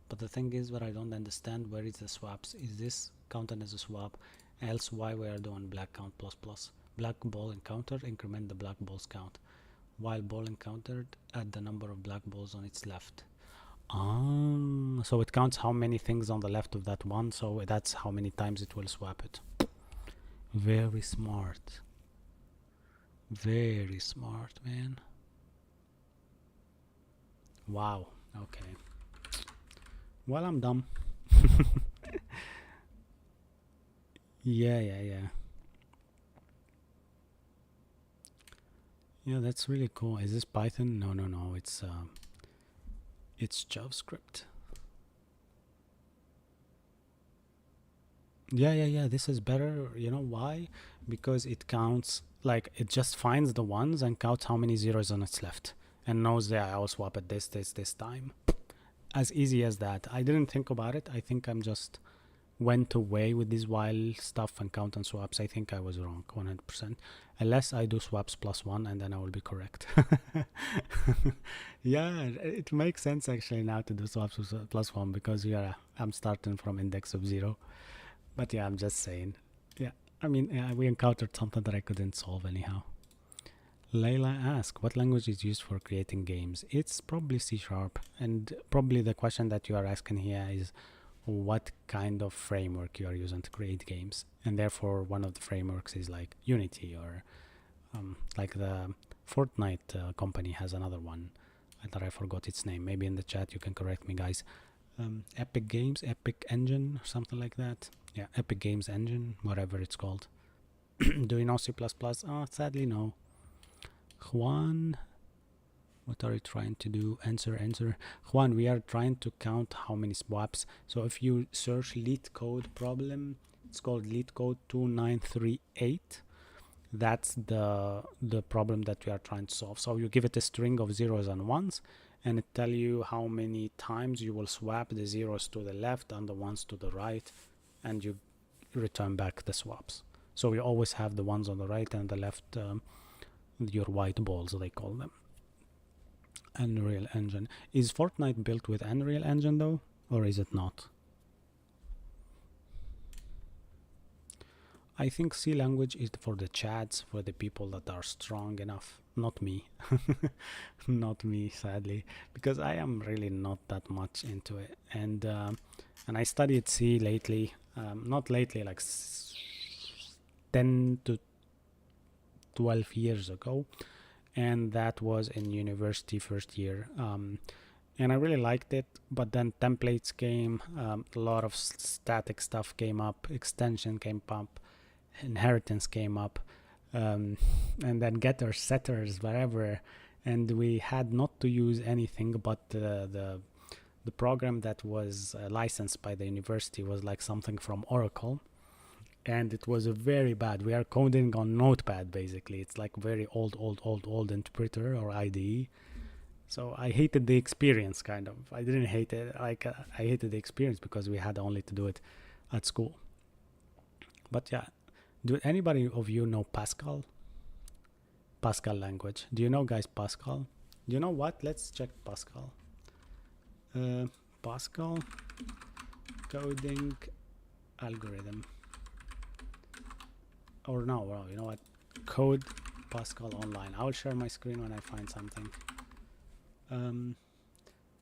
But the thing is, what I don't understand, where is the swaps? Is this counted as a swap? Else why we are doing black count plus. Black ball encountered, increment the black balls count. While ball encountered, add the number of black balls on its left. So it counts how many things on the left of that one, so that's how many times it will swap it. Very smart. Very smart, man. Wow. Okay. Well, I'm dumb. Yeah. Yeah, that's really cool. Is this Python? No. It's JavaScript. Yeah, this is better. You know why? Because it counts, like it just finds the ones and counts how many zeros on its left and knows that I'll swap it this time. As easy as that. I didn't think about it. I think I'm just went away with this while stuff and count and swaps. I think I was wrong 100%. Unless I do swaps +1 and then I will be correct. Yeah, it makes sense actually now to do swaps +1 because yeah, I'm starting from index of 0. But yeah, I'm just saying. Yeah, I mean, yeah, we encountered something that I couldn't solve anyhow. Layla asks, what language is used for creating games? It's probably C#. And probably the question that you are asking here is what kind of framework you are using to create games. And therefore, one of the frameworks is like Unity or like the Fortnite company has another one that I forgot its name. Maybe in the chat you can correct me, guys. Epic Games, Epic Engine, something like that. Yeah, Epic Games Engine, whatever it's called. Do you know C++? Oh, sadly, no. Juan, what are you trying to do? Answer. Juan, we are trying to count how many swaps. So if you search leet code problem, it's called leet code 2938. That's the problem that we are trying to solve. So you give it a string of zeros and ones, and it tell you how many times you will swap the zeros to the left and the ones to the right, and you return back the swaps. So we always have the ones on the right and the left, your white balls, they call them. Unreal Engine. Is Fortnite built with Unreal Engine though, or is it not? I think C language is for the chads, for the people that are strong enough. Not me. Not me, sadly, because I am really not that much into it. And I studied C lately. Not lately, like 10 to 12 years ago. And that was in university first year. And I really liked it, but then templates came, a lot of static stuff came up, extension came up, inheritance came up, and then getters, setters, whatever, and we had not to use anything but the program that was licensed by the university was like something from Oracle, and it was a very bad. We are coding on Notepad basically. It's like very old interpreter or IDE. So I hated the experience, kind of. I didn't hate it. Like I hated the experience because we had only to do it at school. But yeah, do anybody of you know Pascal? Pascal language. Do you know, guys, Pascal? You know what? Let's check Pascal. Pascal coding algorithm. Or no, well, you know what? Code Pascal online. I will share my screen when I find something.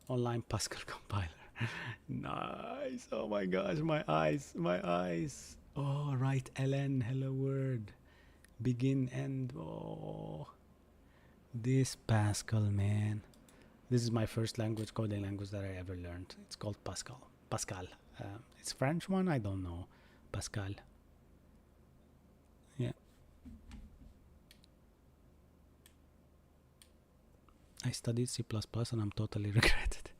Online Pascal compiler. Nice. Oh my gosh, my eyes. Oh, right, ln, hello world. Begin, end. Oh, this Pascal, man. This is my first language, coding language that I ever learned. It's called Pascal. It's French one, I don't know. Pascal. Yeah. I studied C++ and I'm totally regretted.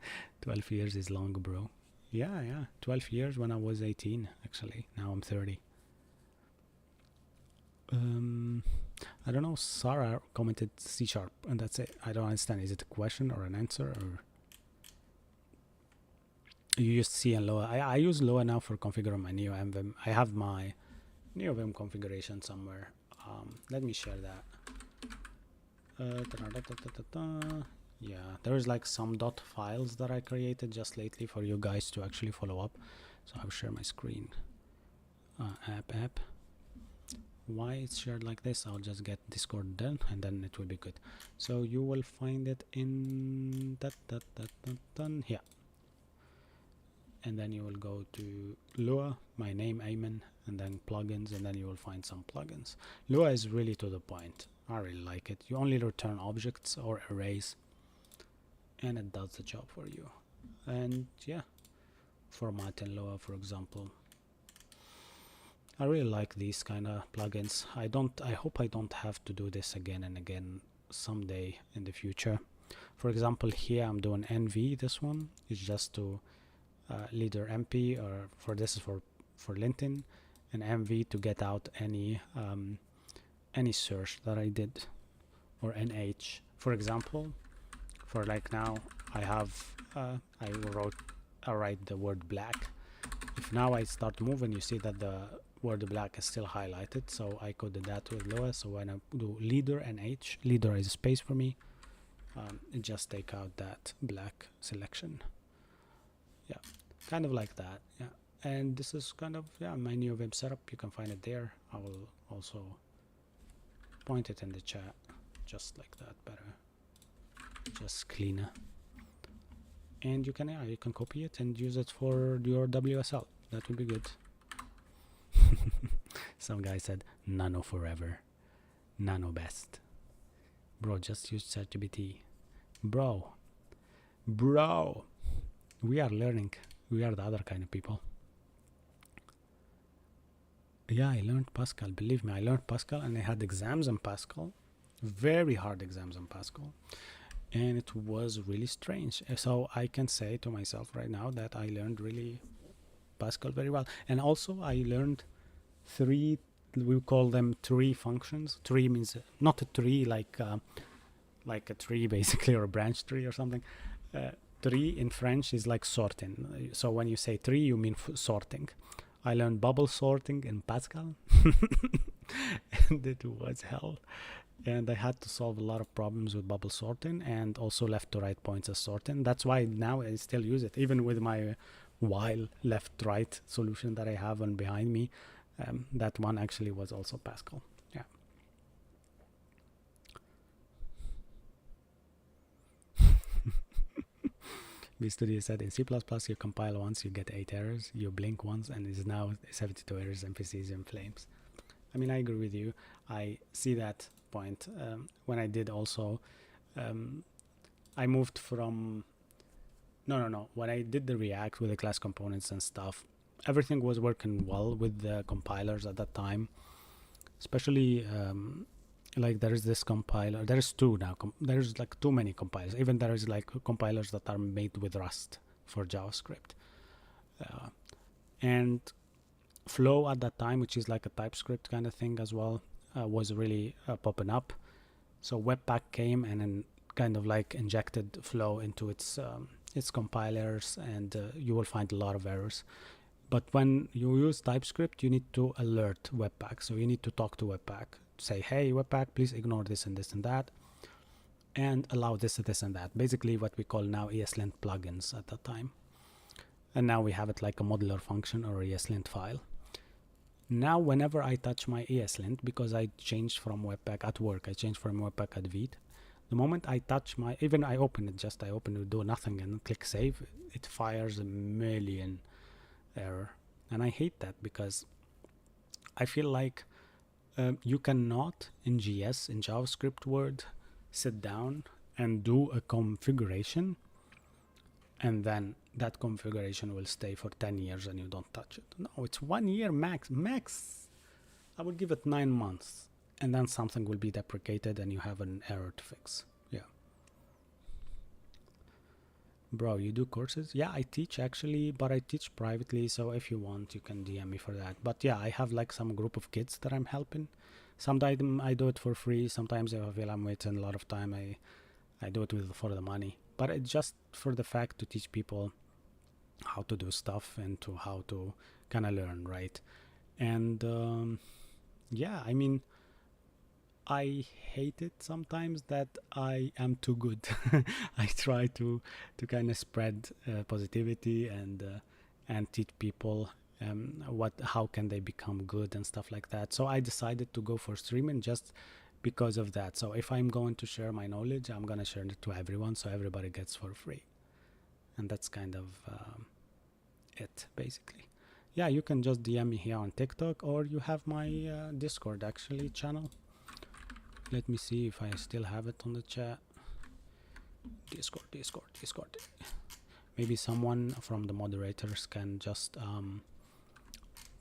12 years is long, bro. Yeah. 12 years when I was 18, actually. Now I'm 30. I don't know. Sarah commented C#, and that's it. I don't understand. Is it a question or an answer, or you use C and Lua? I use Lua now for configuring my NeoVim. I have my NeoVim configuration somewhere. Let me share that. Yeah, there's like some dot files that I created just lately for you guys to actually follow up. So I'll share my screen. App. Why it's shared like this? I'll just get Discord done and then it will be good. So you will find it in here, and then you will go to Lua, my name Ayman, and then plugins, and then you will find some plugins. Lua is really to the point. I really like it. You only return objects or arrays, and it does the job for you. And yeah, format in Lua, for example. I really like these kind of plugins. I hope I don't have to do this again and again someday in the future. For example, here I'm doing NV. This one is just to leader MP, or for this is for for linting, and MV to get out any search that I did, or NH. For example, for like now, I write the word black. If now I start moving, you see that the word black is still highlighted, so I coded that with Lua. So when I do leader NH, leader is a space for me, just take out that black selection. Yeah, kind of like that. Yeah, and this is kind of my new web setup. You can find it there. I will also point it in the chat, just like that, better, just cleaner. And you can copy it and use it for your WSL. That would be good. Some guy said nano forever, nano best. Bro, just use ChatGPT. Bro, we are learning. We are the other kind of people. Yeah, I learned Pascal. Believe me, I learned Pascal, and I had exams in Pascal, very hard exams in Pascal, and it was really strange. So I can say to myself right now that I learned really Pascal very well. And also I learned three, we call them tree functions. Tree means not a tree like a tree basically, or a branch tree or something. Tree in French is like sorting. So when you say tree, you mean sorting. I learned bubble sorting in Pascal, and it was hell. And I had to solve a lot of problems with bubble sorting, and also left to right pointers sorting. That's why now I still use it, even with my while left right solution that I have on behind me. That one actually was also Pascal. Yeah. vStudio said in C++ you compile once, you get 8 errors, you blink once, and it's now 72 errors, NPCs in flames. I mean, I agree with you. I see that point. When I did also, I moved from, no. When I did the React with the class components and stuff, everything was working well with the compilers at that time. Especially, like there is this compiler, there's two now, there's like too many compilers. Even there is like compilers that are made with Rust for JavaScript. And Flow at that time, which is like a TypeScript kind of thing as well, was really popping up. So Webpack came and then kind of like injected Flow into its compilers, and you will find a lot of errors. But when you use TypeScript, you need to alert Webpack. So you need to talk to Webpack, say, hey, Webpack, please ignore this and this and that, and allow this and this and that. Basically what we call now ESLint plugins at that time. And now we have it like a modular function or ESLint file. Now, whenever I touch my ESLint, because I changed from Webpack at work, I changed from Webpack at Vite. The moment I touch my, even I open it, do nothing and click save, it fires a million error. And I hate that, because I feel like you cannot in GS, in JavaScript Word, sit down and do a configuration and then that configuration will stay for 10 years and you don't touch it. No, it's 1 year max. I would give it 9 months, and then something will be deprecated and you have an error to fix. Yeah. Bro, you do courses? Yeah, I teach actually, but I teach privately, so if you want you can DM me for that. But yeah, I have like some group of kids that I'm helping. Sometimes I do it for free, sometimes if I feel I'm waiting a lot of time, I do it for the money. But it's just for the fact to teach people how to do stuff and to how to kind of learn, right? And yeah, I mean, I hate it sometimes that I am too good. I try to kind of spread positivity and teach people how can they become good and stuff like that. So I decided to go for streaming just because of that. So if I'm going to share my knowledge, I'm gonna share it to everyone, so everybody gets for free. And that's kind of it, basically. Yeah, you can just DM me here on TikTok, or you have my Discord actually channel. Let me see if I still have it on the chat. Discord. Maybe someone from the moderators can just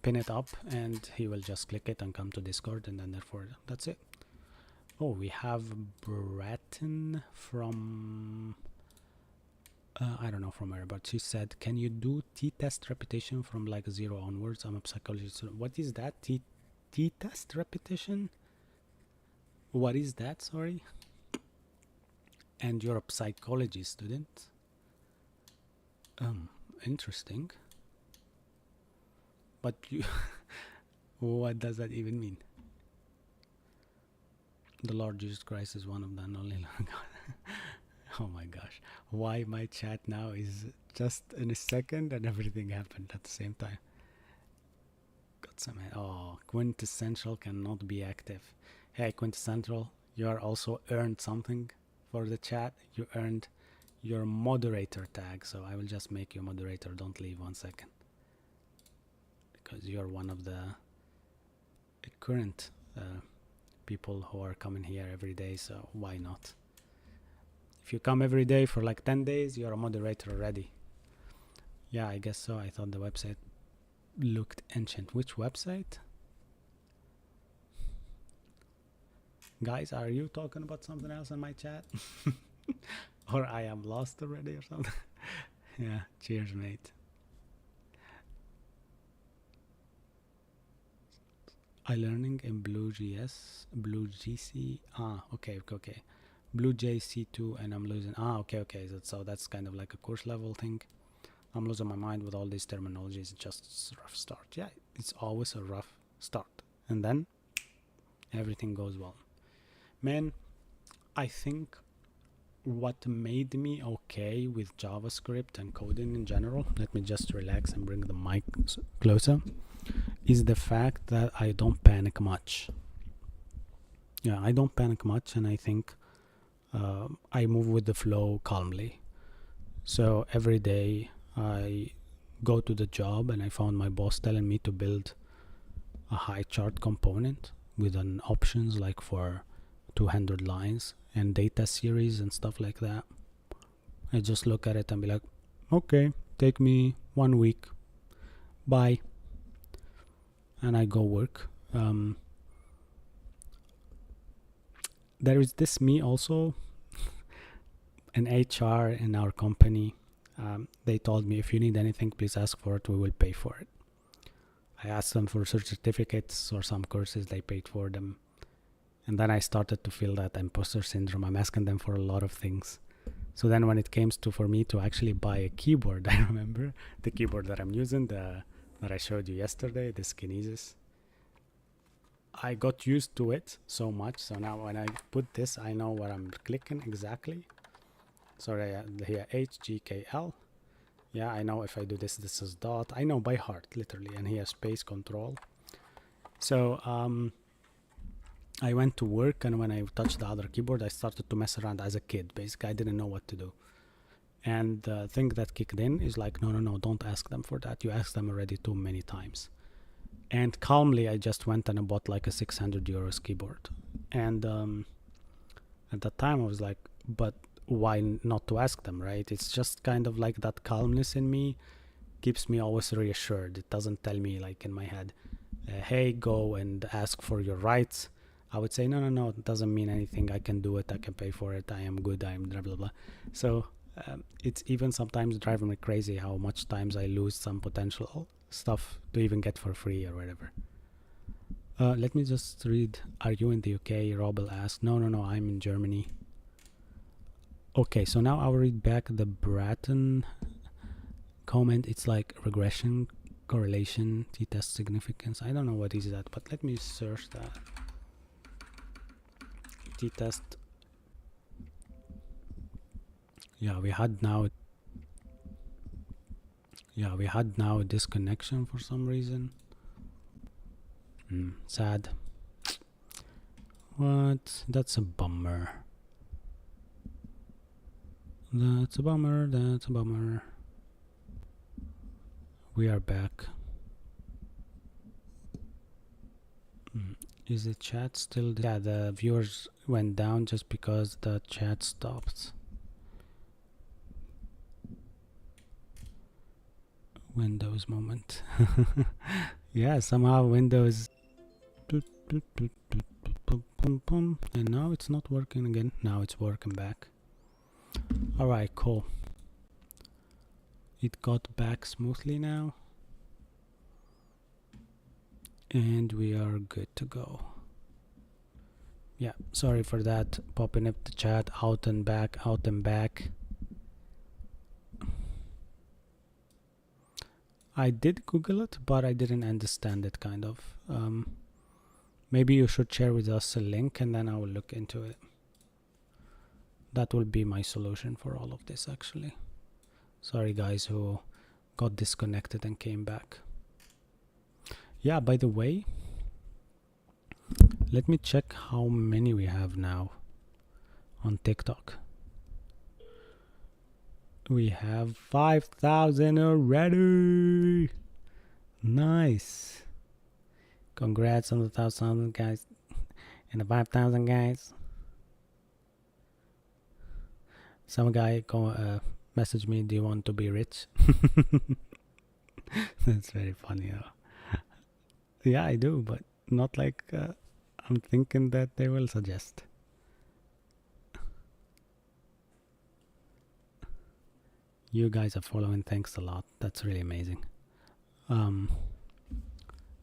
pin it up and he will just click it and come to Discord, and then therefore that's it. Oh, we have Bratton from I don't know from where, but she said, can you do t-test repetition from like 0 onwards? I'm a psychologist. So what is that? T-test repetition? What is that? Sorry. And you're a psychology student? Interesting. But you, what does that even mean? The Lord Jesus Christ is one of the only God. Oh my gosh. Why my chat now is just in a second and everything happened at the same time. Got some. Oh, Quintessential cannot be active. Hey, Quintessential, you are also earned something for the chat. You earned your moderator tag, so I will just make you a moderator. Don't leave 1 second. Because you're one of the current people who are coming here every day, so why not? If you come every day for like 10 days, you're a moderator already. Yeah, I guess so. I thought the website looked ancient. Which website? Guys, are you talking about something else in my chat? Or I am lost already or something? Yeah, cheers, mate. iLearning in BlueGS, BlueGC. Okay. BlueJC2, and I'm losing. Okay. So that's kind of like a course level thing. I'm losing my mind with all these terminologies. Just a rough start. Yeah, it's always a rough start, and then everything goes well. Man, I think what made me okay with JavaScript and coding in general, let me just relax and bring the mic closer, is the fact that I don't panic much. Yeah, I don't panic much, and I think I move with the flow calmly. So every day I go to the job and I found my boss telling me to build a high chart component with an options like for 200 lines and data series and stuff like that. I just look at it and be like, okay, take me 1 week, bye, and I go work. There is this me also, an HR in our company. They told me, if you need anything, please ask for it, we will pay for it. I asked them for certificates or some courses, they paid for them. And then I started to feel that imposter syndrome. I'm asking them for a lot of things. So then when it came to for me to actually buy a keyboard, I remember the keyboard that I'm using, that I showed you yesterday, the Kinesis. I got used to it so much. So now when I put this, I know what I'm clicking exactly. Sorry, here HGKL. Yeah, I know if I do this, this is dot. I know by heart, literally. And here space control. So I went to work, and when I touched the other keyboard, I started to mess around as a kid. Basically, I didn't know what to do. And the thing that kicked in is like, no, don't ask them for that. You asked them already too many times. And calmly, I just went and I bought like a 600 euros keyboard. And at that time, I was like, but why not to ask them, right? It's just kind of like that calmness in me keeps me always reassured. It doesn't tell me like in my head, hey, go and ask for your rights. I would say, no, it doesn't mean anything. I can do it. I can pay for it. I am good. I am blah, blah, blah. So it's even sometimes driving me crazy how much times I lose some potential stuff to even get for free or whatever. Let me just read. Are you in the UK? Robel asked. No, I'm in Germany. Okay, so now I'll read back the Bratton comment. It's like regression, correlation, t-test significance. I don't know what is that, but let me search that. T-test. Yeah, we had now a disconnection for some reason. Sad. What? That's a bummer. That's a bummer. We are back. Is the chat still? Yeah, the viewers went down just because the chat stopped. Windows moment. Yeah, somehow Windows. And now it's not working again. Now it's working back. Alright, cool. it got back smoothly now, and we are good to go. Yeah, sorry for that, popping up the chat out and back, out and back. I did Google it, but I didn't understand it, kind of. Maybe you should share with us a link and then I will look into it. That will be my solution for all of this, actually. Sorry guys who got disconnected and came back. Yeah, by the way, let me check how many we have now on TikTok. We have 5,000 already. Nice. Congrats on the 1,000 guys and the 5,000 guys. Some guy message me, do you want to be rich? That's very funny. Yeah, I do, but not like I'm thinking that they will suggest. You guys are following, thanks a lot. That's really amazing.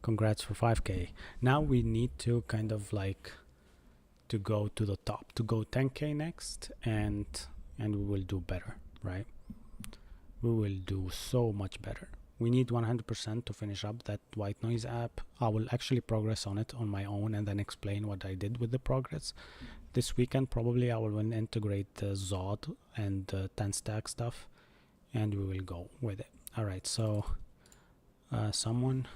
Congrats for 5k. Now we need to kind of like to go to the top, to go 10k next, and we will do better, right? We will do so much better. We need 100% to finish up that white noise app. I will actually progress on it on my own and then explain what I did with the progress. This weekend probably I will integrate the Zod and the 10 stack stuff, and we will go with it. All right, so someone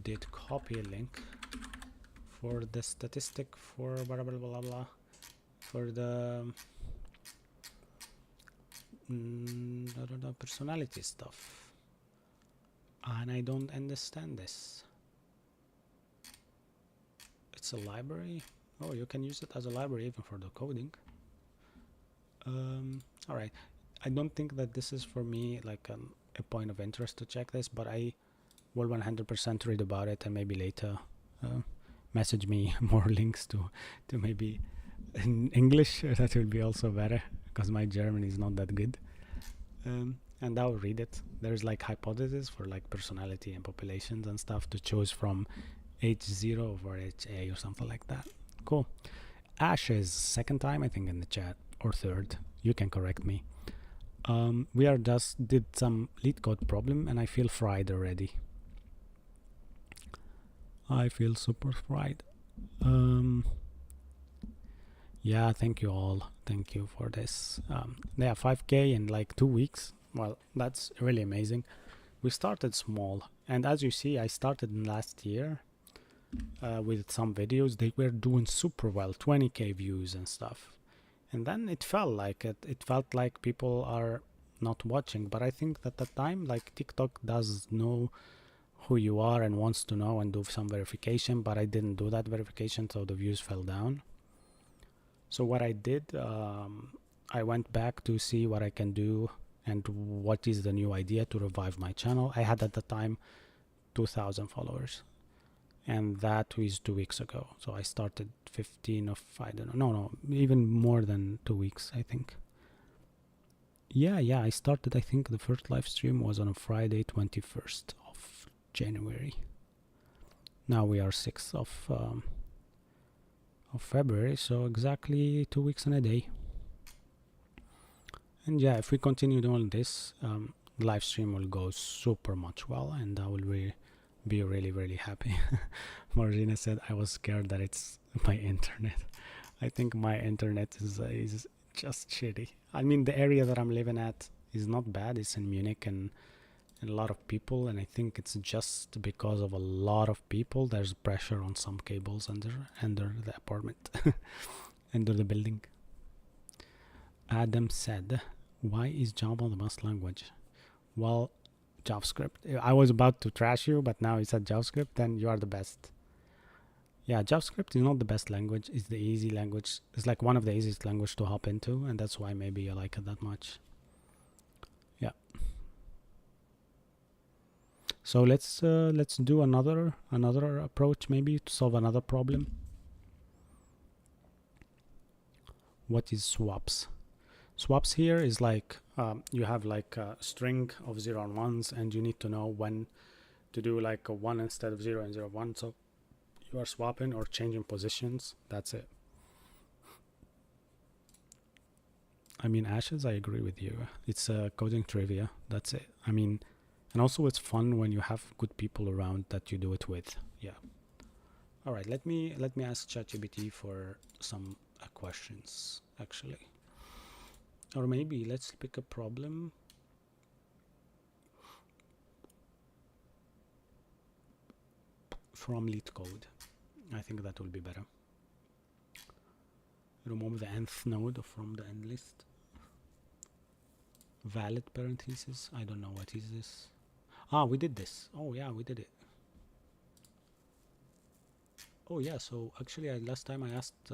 did copy a link for the statistic for blah blah blah blah for the personality stuff, and I don't understand this. It's a library. Oh, you can use it as a library even for the coding. All right, I don't think that this is for me like a point of interest to check this, but I will 100% read about it and maybe later message me more links to maybe in English. That will be also better because my German is not that good. And I'll read it. There's like hypotheses for like personality and populations and stuff to choose from, H0 over HA or something like that. Cool. Ashes, second time I think in the chat, or third, you can correct me. We are just did some lead code problem and I feel fried already. I feel super fried. Yeah, thank you all. Thank you for this. Yeah, 5k in like 2 weeks. Well, that's really amazing. We started small, and as you see, I started last year with some videos. They were doing super well, 20k views and stuff. And then it felt like people are not watching. But I think that at the time, like TikTok does know who you are and wants to know and do some verification, but I didn't do that verification, so the views fell down. So what I did, I went back to see what I can do and what is the new idea to revive my channel. I had at the time 2,000 followers, and that was 2 weeks ago. So I started 15 of, I don't know, no, even more than 2 weeks, I think. Yeah, I started, I think the first live stream was on a Friday, 21st of January. Now we are 6th of February, so exactly 2 weeks and a day. And yeah, if we continue doing this, the live stream will go super much well, and I will be really happy. Marina said I was scared that it's my internet. I think my internet is just shitty. I mean, the area that I'm living at is not bad. It's in Munich and a lot of people, and I think it's just because of a lot of people there's pressure on some cables under the apartment. Under the building. Adam said, why is Java the best language? Well, JavaScript. I was about to trash you, but now you said JavaScript, then you are the best. Yeah, JavaScript is not the best language. It's the easy language. It's like one of the easiest language to hop into, and that's why maybe you like it that much. Yeah. So let's do another approach, maybe to solve another problem. What is swaps? Swaps here is like you have like a string of 0 and 1s, and you need to know when to do like a 1 instead of 0 and 0 1. So you are swapping or changing positions. That's it. I mean, Ashes, I agree with you. It's coding trivia. That's it. I mean, and also it's fun when you have good people around that you do it with. Yeah. All right. Let me ask ChatGPT for some questions actually, or maybe let's pick a problem. From lead code. I think that will be better. Remove the nth node from the end list. Valid parentheses. I don't know what is this. Ah, we did this. Oh yeah, we did it. Oh yeah, so actually last time I asked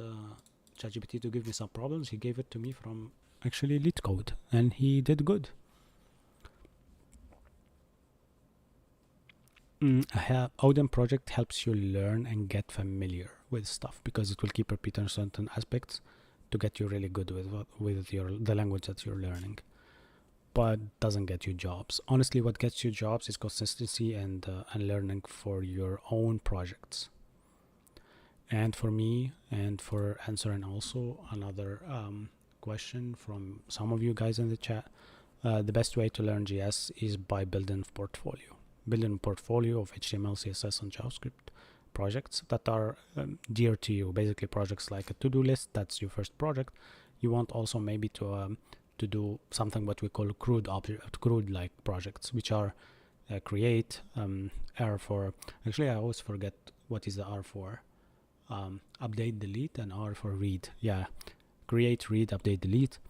ChatGPT to give me some problems. He gave it to me from actually lead code, and he did good. Odin project helps you learn and get familiar with stuff because it will keep repeating certain aspects to get you really good with the language that you're learning, but doesn't get you jobs. Honestly, what gets you jobs is consistency and learning for your own projects. And for me, and for answering also another question from some of you guys in the chat, the best way to learn GS is by building a portfolio. Building a portfolio of HTML, CSS, and JavaScript projects that are dear to you. Basically, projects like a to-do list. That's your first project. You want also maybe to do something what we call crude like projects, which are create, R for. Actually, I always forget what is the R for. Update, delete, and R for read. Yeah, create, read, update, delete.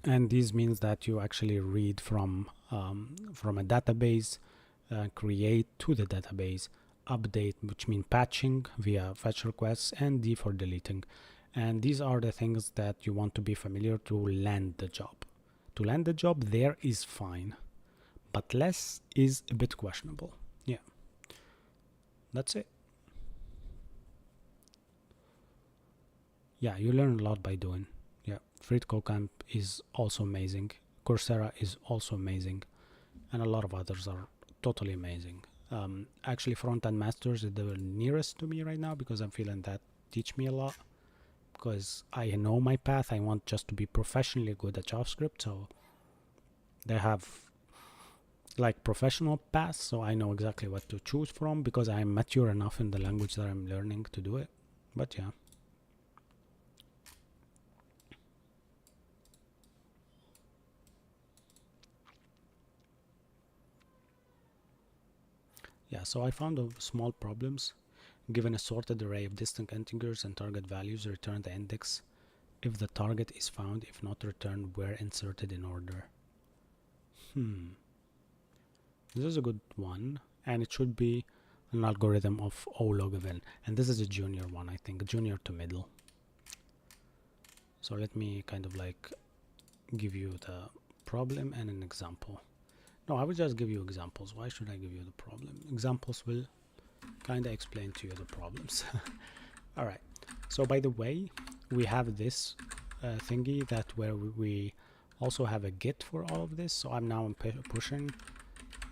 And this means that you actually read from a database, create to the database, update, which means patching via fetch requests, and D for deleting. And these are the things that you want to be familiar to land the job. To land the job there is fine, but less is a bit questionable. Yeah, that's it. Yeah, you learn a lot by doing. Yeah, FreeCodeCamp is also amazing. Coursera is also amazing, and a lot of others are totally amazing. Actually, Front-End Masters is the nearest to me right now because I'm feeling that teach me a lot. Because I know my path, I want just to be professionally good at JavaScript. So they have like professional paths, so I know exactly what to choose from because I'm mature enough in the language that I'm learning to do it. But yeah. Yeah, so I found small problems. Given a sorted array of distinct integers and target values, return the index if the target is found. If not, return where inserted in order. This is a good one, and it should be an algorithm of O log of n. And this is a junior one, I think, junior to middle. So let me kind of like give you the problem and an example. No, I will just give you examples. Why should I give you the problem? Examples will kind of explain to you the problems. All right. So by the way, we have this thingy that where we also have a git for all of this. So I'm now pushing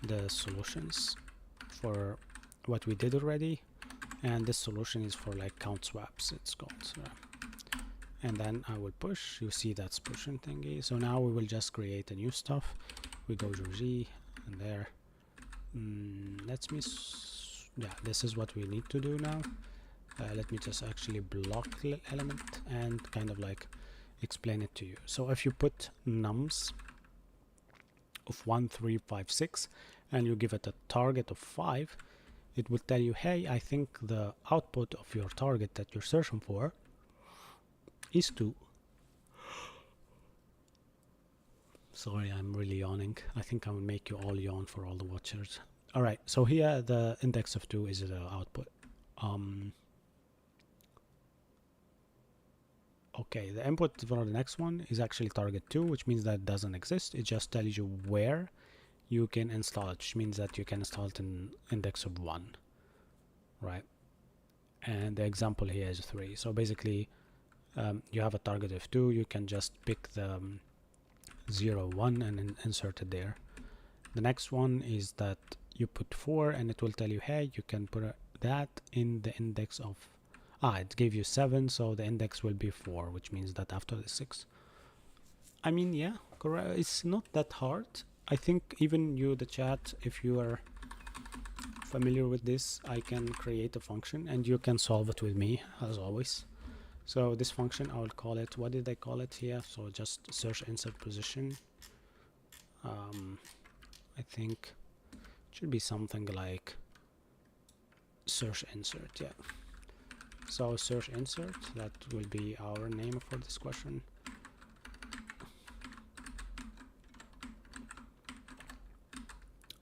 the solutions for what we did already, and this solution is for like count swaps, it's called. So, and then I will push. You see that's pushing thingy. So now we will just create a new stuff. We go to Z and there. Let me yeah, this is what we need to do now. Let me just actually block the element and kind of like explain it to you. So if you put nums of 1, 3, 5, 6 and you give it a target of 5, it will tell you, hey, I think the output of your target that you're searching for is 2. Sorry, I'm really yawning. I think I will make you all yawn for all the watchers. All right, so here the index of 2 is the output. Okay, the input for the next one is actually target 2, which means that it doesn't exist. It just tells you where you can install it, which means that you can install it in index of 1, right? And the example here is 3. So basically, you have a target of 2, you can just pick the 0, 1 and then insert it there. The next one is that you put 4 and it will tell you, hey, you can put that in the index of, it gave you 7, so the index will be 4, which means that after the 6. I mean, yeah, correct. It's not that hard. I think even you, the chat, if you are familiar with this, I can create a function and you can solve it with me as always. So this function, I will call it, what did I call it here? So just search insert position. I think it should be something like search insert, yeah. So search insert, that will be our name for this question.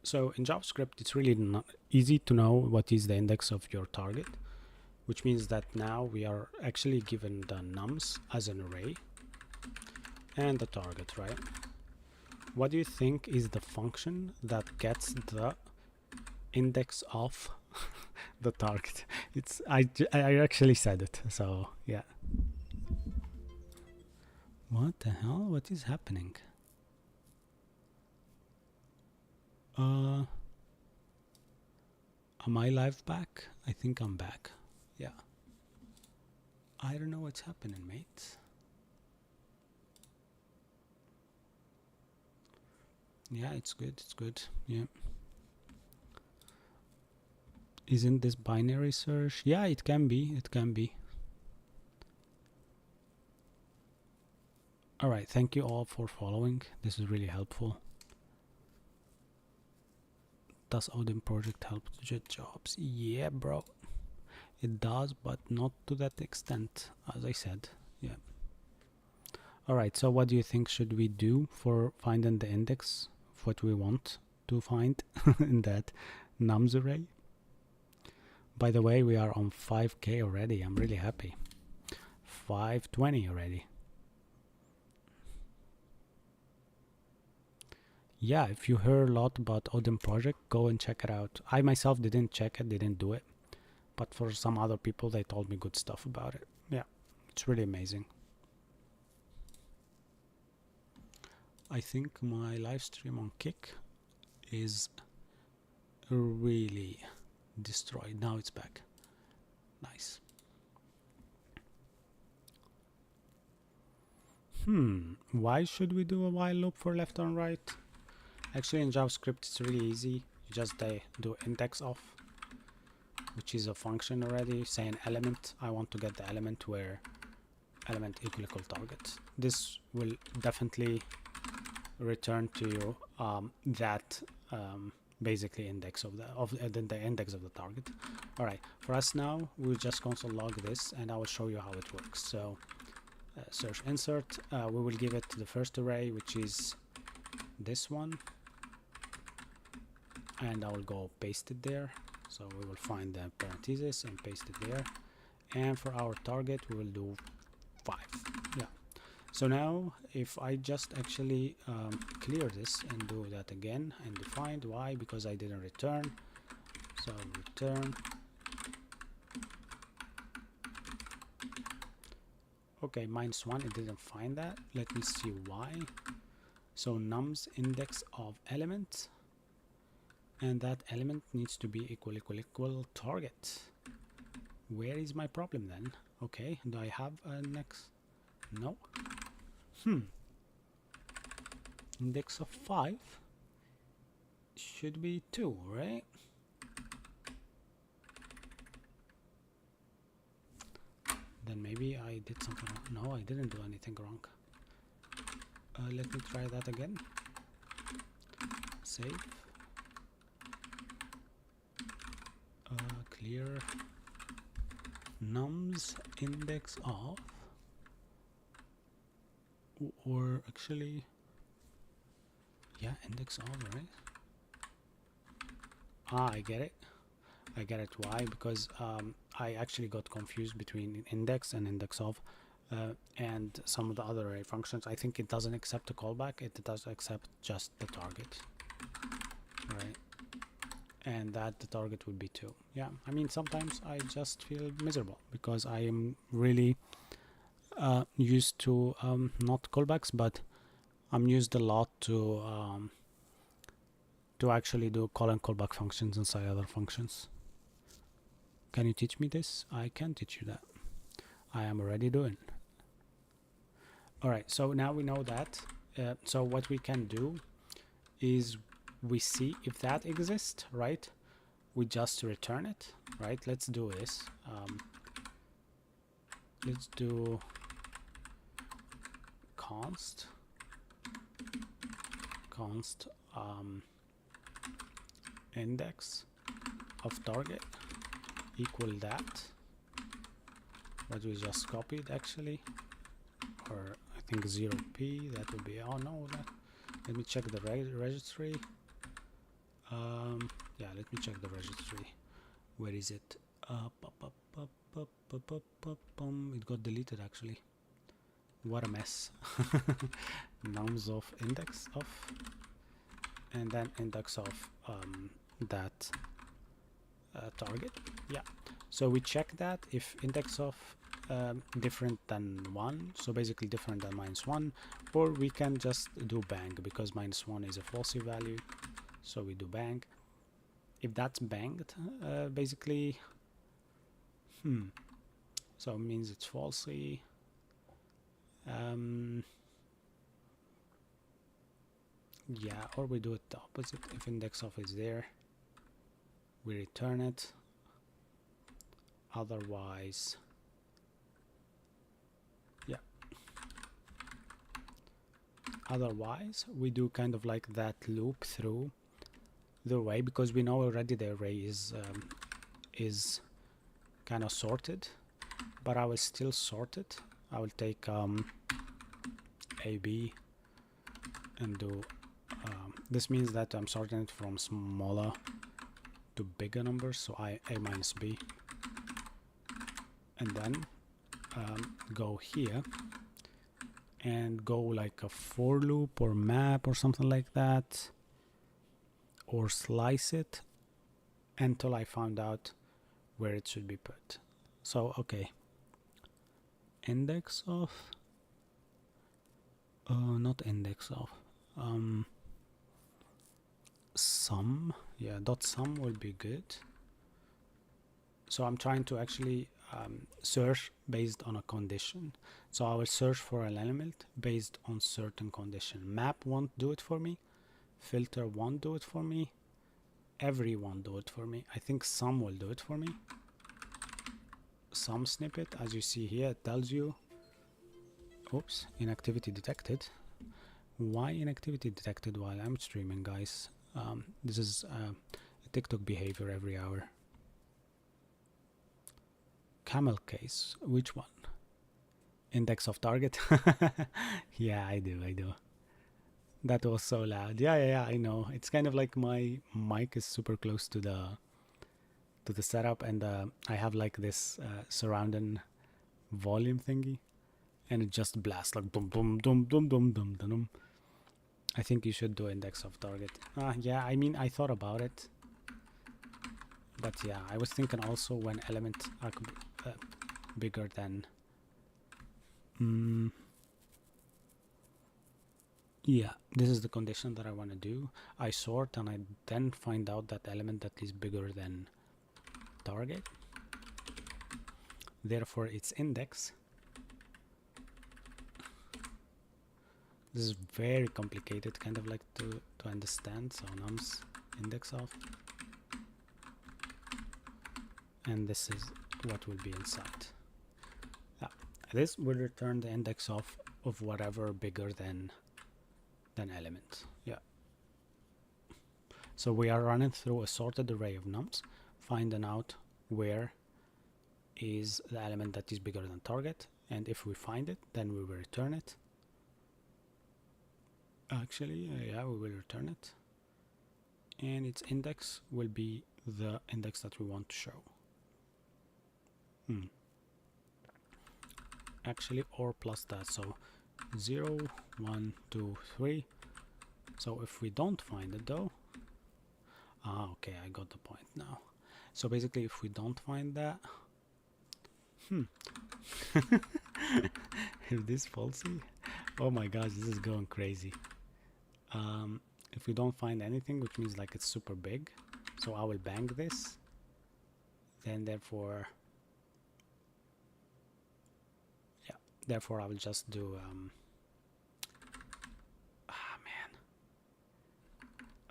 So in JavaScript, it's really not easy to know what is the index of your target, which means that now we are actually given the nums as an array and the target, right? What do you think is the function that gets the index of the target? It's I actually said it, so yeah. What the hell? What is happening? Am I live back? I think I'm back. Yeah. I don't know what's happening, mate. Yeah, it's good. It's good. Yeah. Isn't this binary search? Yeah, it can be. It can be. All right. Thank you all for following. This is really helpful. Does Odin project help to get jobs? Yeah, bro. It does, but not to that extent, as I said. Yeah. All right. So what do you think should we do for finding the index of what we want to find in that nums array? By the way, we are on 5K already. I'm really happy. 520 already. Yeah, if you heard a lot about Odin project, go and check it out. I myself didn't check it, didn't do it, but for some other people, they told me good stuff about it. Yeah, it's really amazing. I think my live stream on Kick is really destroyed. Now it's back. Nice. Why should we do a while loop for left and right? Actually, in JavaScript, it's really easy. You just do index of, which is a function already. Say an element. I want to get the element where element equal target. This will definitely return to you that basically index of the index of the target. All right. For us now, we'll just console log this, and I will show you how it works. So search insert. We will give it the first array, which is this one. And I will go paste it there. So we will find the parenthesis and paste it there. And for our target, we will do 5. Yeah. So now if I just actually clear this and do that again and defined, why? Because I didn't return. So return. Okay, -1, it didn't find that. Let me see why. So nums index of element. And that element needs to be equal target. Where is my problem then? Okay, do I have a next? No. Index of 5 should be 2, right? Then maybe I did something wrong. No, I didn't do anything wrong. Let me try that again. Save. Clear nums index of, or actually, yeah, index of, right? I get it. I get it. Why? Because I actually got confused between index and index of, and some of the other array functions. I think it doesn't accept a callback. It does accept just the target, right? And that the target would be 2. Yeah, I mean, sometimes I just feel miserable because I am really used to not callbacks, but I'm used a lot to actually do call and callback functions inside other functions. Can you teach me this? I can teach you that. I am already doing. Alright, so now we know that. So what we can do is we see if that exists, right? We just return it, right? Let's do this. Let's do const index of target equal that what we just copied, actually, or I think 0p. That would be, oh no, that, let me check the registry. Yeah, let me check the registry. Where is it? It got deleted, actually. What a mess. Nums of index of, and then index of that target. Yeah, so we check that if index of different than 1, so basically different than -1, or we can just do bang, because -1 is a falsy value, so we do bang. If that's banged, basically so it means it's falsy. Yeah, or we do it the opposite. If index of is there, we return it. Otherwise, yeah, otherwise we do kind of like that loop through the array, because we know already the array is kind of sorted, but I will still sort it. I will take AB and do this means that I'm sorting it from smaller to bigger numbers, so A minus B, and then go here and go like a for loop or map or something like that, or slice it until I found out where it should be put. So okay, index of not index of sum, yeah, dot sum will be good. So I'm trying to actually search based on a condition. So I will search for an element based on certain condition. Map won't do it for me, filter won't do it for me, every won't do it for me. I think sum will do it for me. Sum snippet, as you see here, it tells you, oops, inactivity detected. Why inactivity detected while I'm streaming, guys? This is a TikTok behavior every hour. Camel case, which one? Index of target. Yeah, I do. That was so loud. Yeah, I know. It's kind of like my mic is super close to the setup, and I have like this surrounding volume thingy, and it just blasts like dum dum dum dum dum dum dum. I think you should do index of target. Yeah, I mean, I thought about it, but yeah, I was thinking also when elements are bigger than yeah, this is the condition that I want to do. I sort and I then find out that element that is bigger than target, therefore its index. This is very complicated, kind of like to understand. So nums index of, and this is what will be inside. This will return the index of whatever bigger than element. Yeah. So we are running through a sorted array of nums, finding out where is the element that is bigger than target, and if we find it, then we will return it. Actually, yeah, we will return it, and its index will be the index that we want to show. Actually, or plus that, so 0, 1, 2, 3. So if we don't find it though, okay, I got the point now. So basically, if we don't find that, Is this falsy? Oh my gosh, this is going crazy. If we don't find anything, which means like it's super big, so I will bang this, then therefore I will just do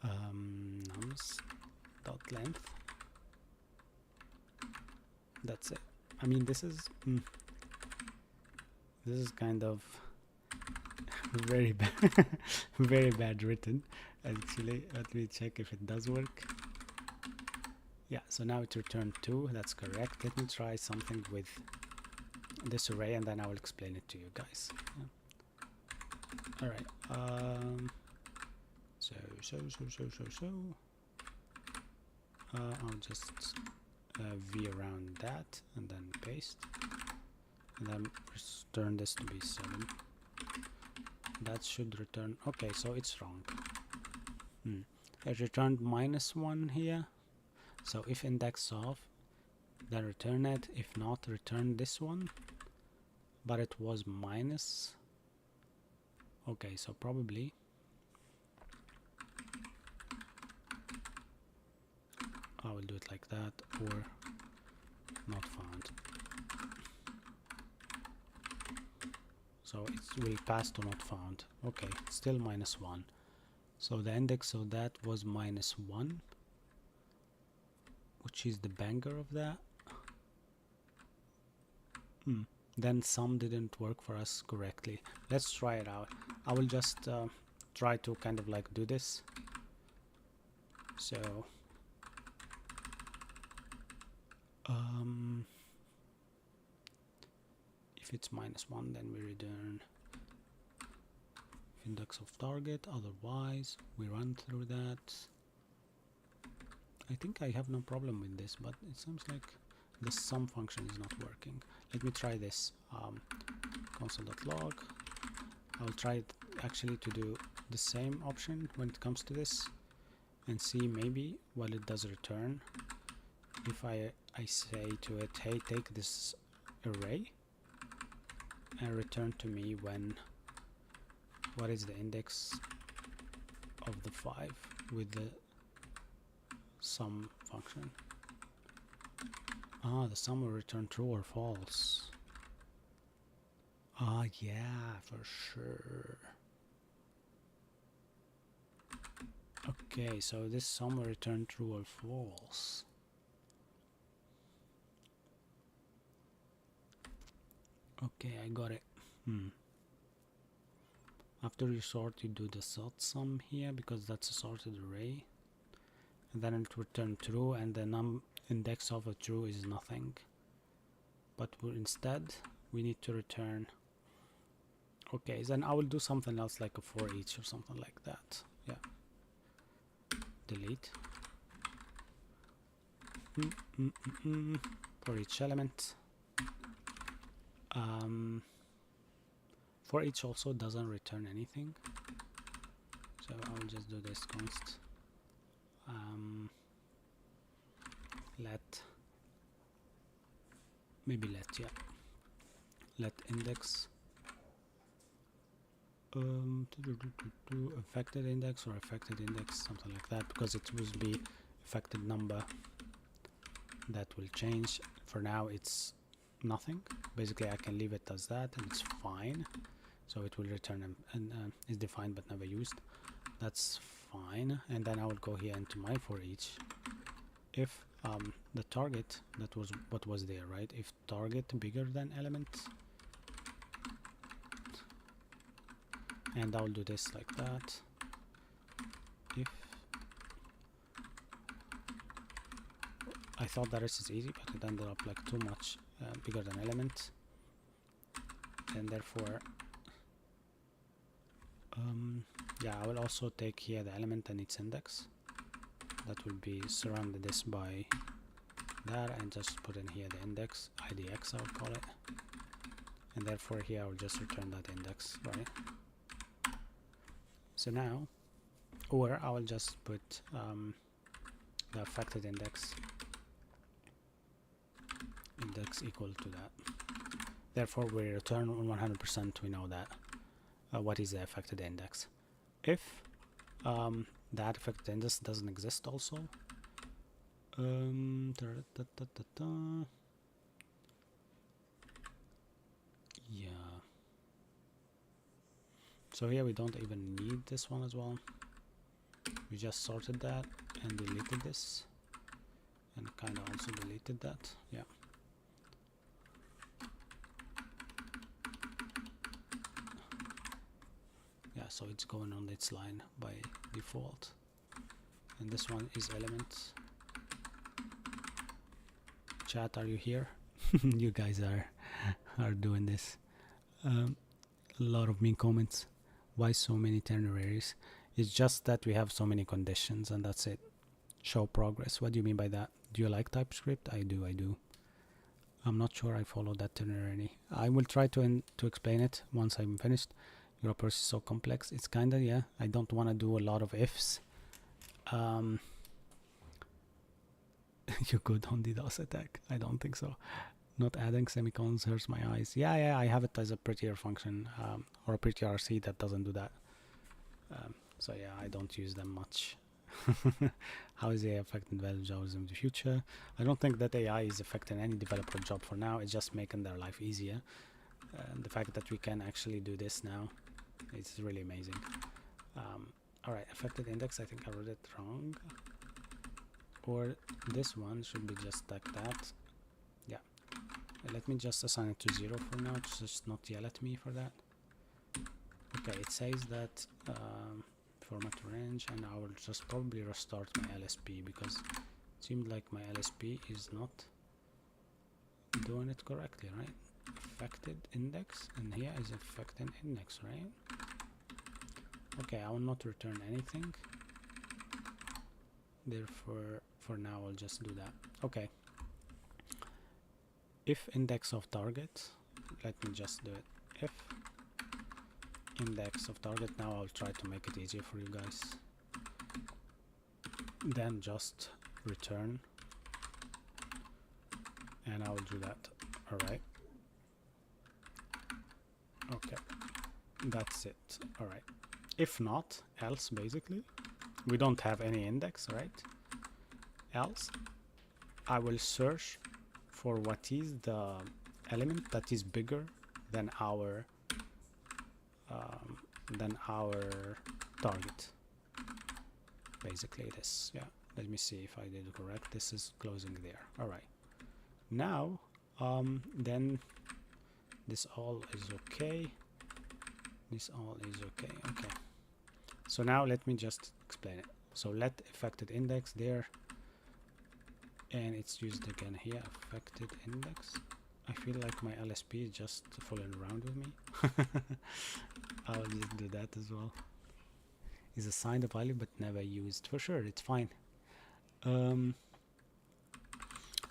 nums dot length. That's it. I mean, this is kind of very bad very bad written. Actually, let me check if it does work. Yeah, so now it returned 2. That's correct. Let me try something with this array and then I will explain it to you guys. Yeah. All right. I'll just v around that and then paste, and then return this to be 7. That should return. Okay, so it's wrong. It returned -1 here. So if index of, then return it. If not, return this one. But it was minus. Okay, so probably I will do it like that, or not found. So it will pass to not found. Okay, still -1. So the index of that was -1, which is the banger of that. Then some didn't work for us correctly. Let's try it out. I will just try to kind of like do this. So if it's -1, then we return index of target. Otherwise, we run through that. I think I have no problem with this, but it seems like the sum function is not working. Let me try this. Console.log. I'll try it actually to do the same option when it comes to this and see maybe what it does return. If I say to it, hey, take this array and return to me what is the index of the 5 with the sum function. The sum will return true or false. Yeah, for sure. Okay, so this sum will return true or false. Okay, I got it. After you sort, you do the sort sum here because that's a sorted array, and then it will return true, and the index of a true is nothing. But instead we need to return. Okay, then I will do something else like a for each or something like that. Yeah. Delete. For each element. For each also doesn't return anything, so I'll just do this const let index affected index or affected index, something like that, because it will be affected number that will change. For now it's nothing. Basically I can leave it as that and it's fine, so it will return and is defined but never used. That's fine. And then I will go here into my for each. If the target, that was what was there, right? If target bigger than element, and I'll do this like that. If I thought that this is easy, but it ended up like too much bigger than element, and therefore yeah, I will also take here the element and its index. That will be surrounded this by that, and just put in here the index, idx I would call it, and therefore here I will just return that index, right? So now, or I will just put the affected index equal to that. Therefore we return 100%. We know that what is the affected index. If that affected index doesn't exist also, yeah, so here we don't even need this one as well. We just sorted that and deleted this, and kind of also deleted that. Yeah. Yeah, so it's going on its line by default, and this one is elements. Chat, are you here? You guys are doing this. A lot of mean comments. Why so many ternaries? It's just that we have so many conditions, and that's it. Show progress. What do you mean by that? Do you like TypeScript? I do. I'm not sure I follow that ternary. I will try to explain it once I'm finished. Your approach is so complex. It's kinda, yeah. I don't want to do a lot of ifs. You good on DDoS attack? I don't think so. Not adding semicolons hurts my eyes. Yeah, I have it as a prettier function, or a prettier RC that doesn't do that. So yeah, I don't use them much. How is AI affecting developer jobs in the future? I don't think that AI is affecting any developer job for now. It's just making their life easier. The fact that we can actually do this now, it's really amazing. Alright, affected index, I think I wrote it wrong. Or this one should be just like that. Yeah. Let me just assign it to 0 for now, just not yell at me for that. Okay, it says that format range, and I will just probably restart my LSP because it seemed like my LSP is not doing it correctly, right? Affected index, and here is affected index, right? Okay, I will not return anything. Therefore, for now, I'll just do that. Okay. If index of target, let me just do it. If index of target, now I'll try to make it easier for you guys. Then just return, and I will do that. All right. Okay, that's it. All right. If not, else basically, we don't have any index, right? Else, I will search for what is the element that is bigger than our target. Basically this. Yeah. Let me see if I did it correct. This is closing there. All right. Now, then this all is okay. This all is okay. Okay. So now let me just explain it. So let affected index there, and it's used again here. Affected index. I feel like my LSP is just fooling around with me. I'll just do that as well. Is assigned a value but never used. For sure, it's fine.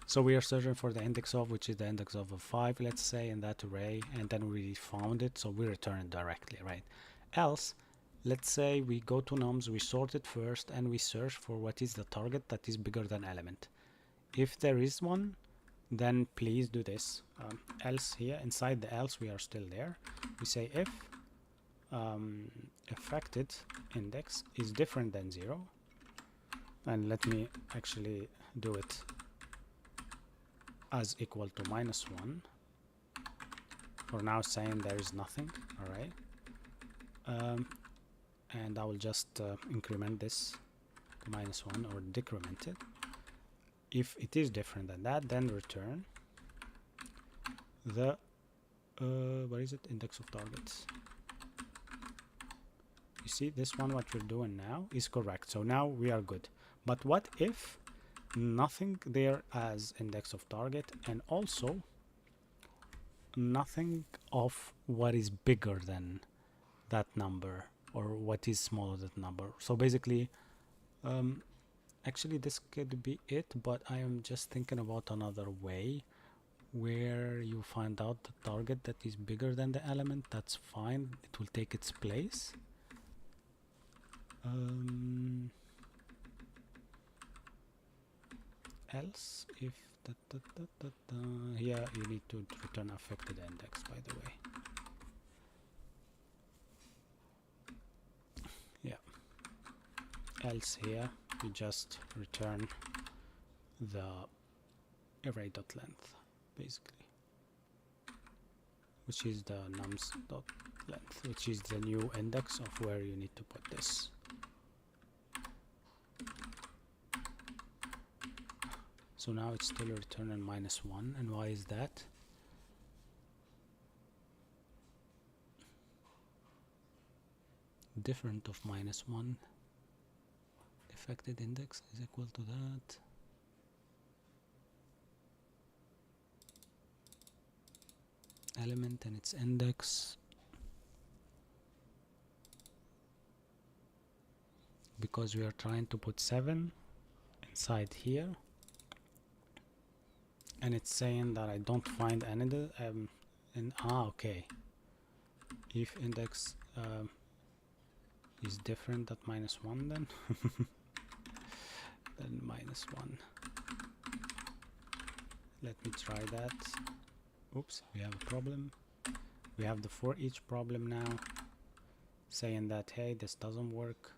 So we are searching for the index of, which is the index of a 5, let's say, in that array, and then we found it, so we return it directly, right? Else, let's say we go to nums, we sort it first, and we search for what is the target that is bigger than element. If there is one, then please do this. Else here, inside the else, we are still there. We say if affected index is different than 0, and let me actually do it as equal to -1 for now, saying there is nothing. All right, and I will just increment this to -1 or decrement it. If it is different than that, then return the what is it, index of targets. You see, this one, what we're doing now is correct, so now we are good. But what if nothing there as index of target, and also nothing of what is bigger than that number, or what is smaller than that number? So basically, actually this could be it, but I am just thinking about another way where you find out the target that is bigger than the element. That's fine, it will take its place. Else, if Here you need to return affected index, by the way. Yeah. Else here you just return the array.length, basically, which is the nums.length, which is the new index of where you need to put this. So now it's still returning -1, and why is that? Different of -1. Affected index is equal to that. Element and its index. Because we are trying to put 7 inside here. And it's saying that I don't find any okay. If index is different at -1, then then -1. Let me try that. Oops, we have a problem. We have the for each problem now, saying that hey, this doesn't work.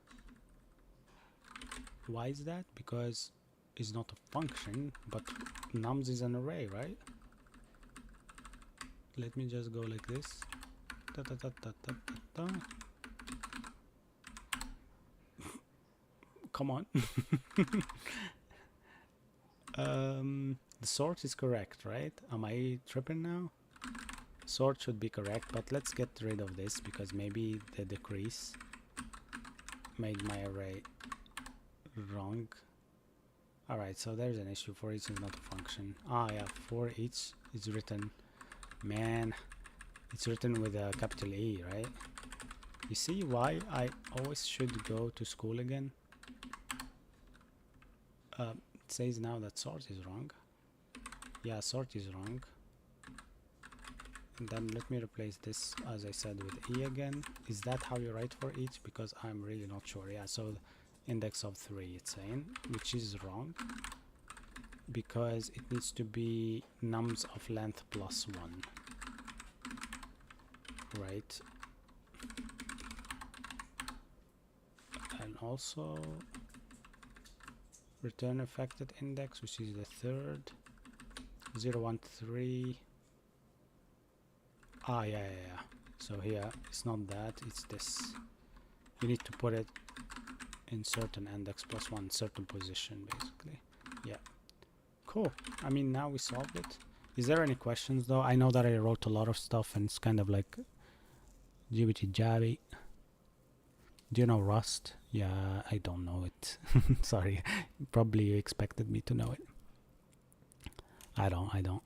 Why is that? Because it's not a function, but nums is an array, right? Let me just go like this. Da, da, da, da, da, da, da. Come on. The sort is correct, right? Am I tripping now? Sort should be correct, but let's get rid of this because maybe the decrease made my array wrong. Alright, so there's an issue. For each is not a function. Ah, yeah, for each is written. Man, it's written with a capital E, right? You see why I always should go to school again? It says now that sort is wrong. Yeah, sort is wrong. And then let me replace this, as I said, with E again. Is that how you write for each? Because I'm really not sure. Yeah, so index of 3 it's saying, which is wrong because it needs to be nums of length plus 1, right? And also return affected index, which is the third. 0, 1, 3. Ah, yeah. So here it's not that, it's this. You need to put it in certain index plus 1, certain position, basically. Yeah, cool. I mean, now we solved it. Is there any questions though? I know that I wrote a lot of stuff and it's kind of like jibbity jabby. Do you know Rust? Yeah, I don't know it. Sorry, probably you expected me to know it. I don't.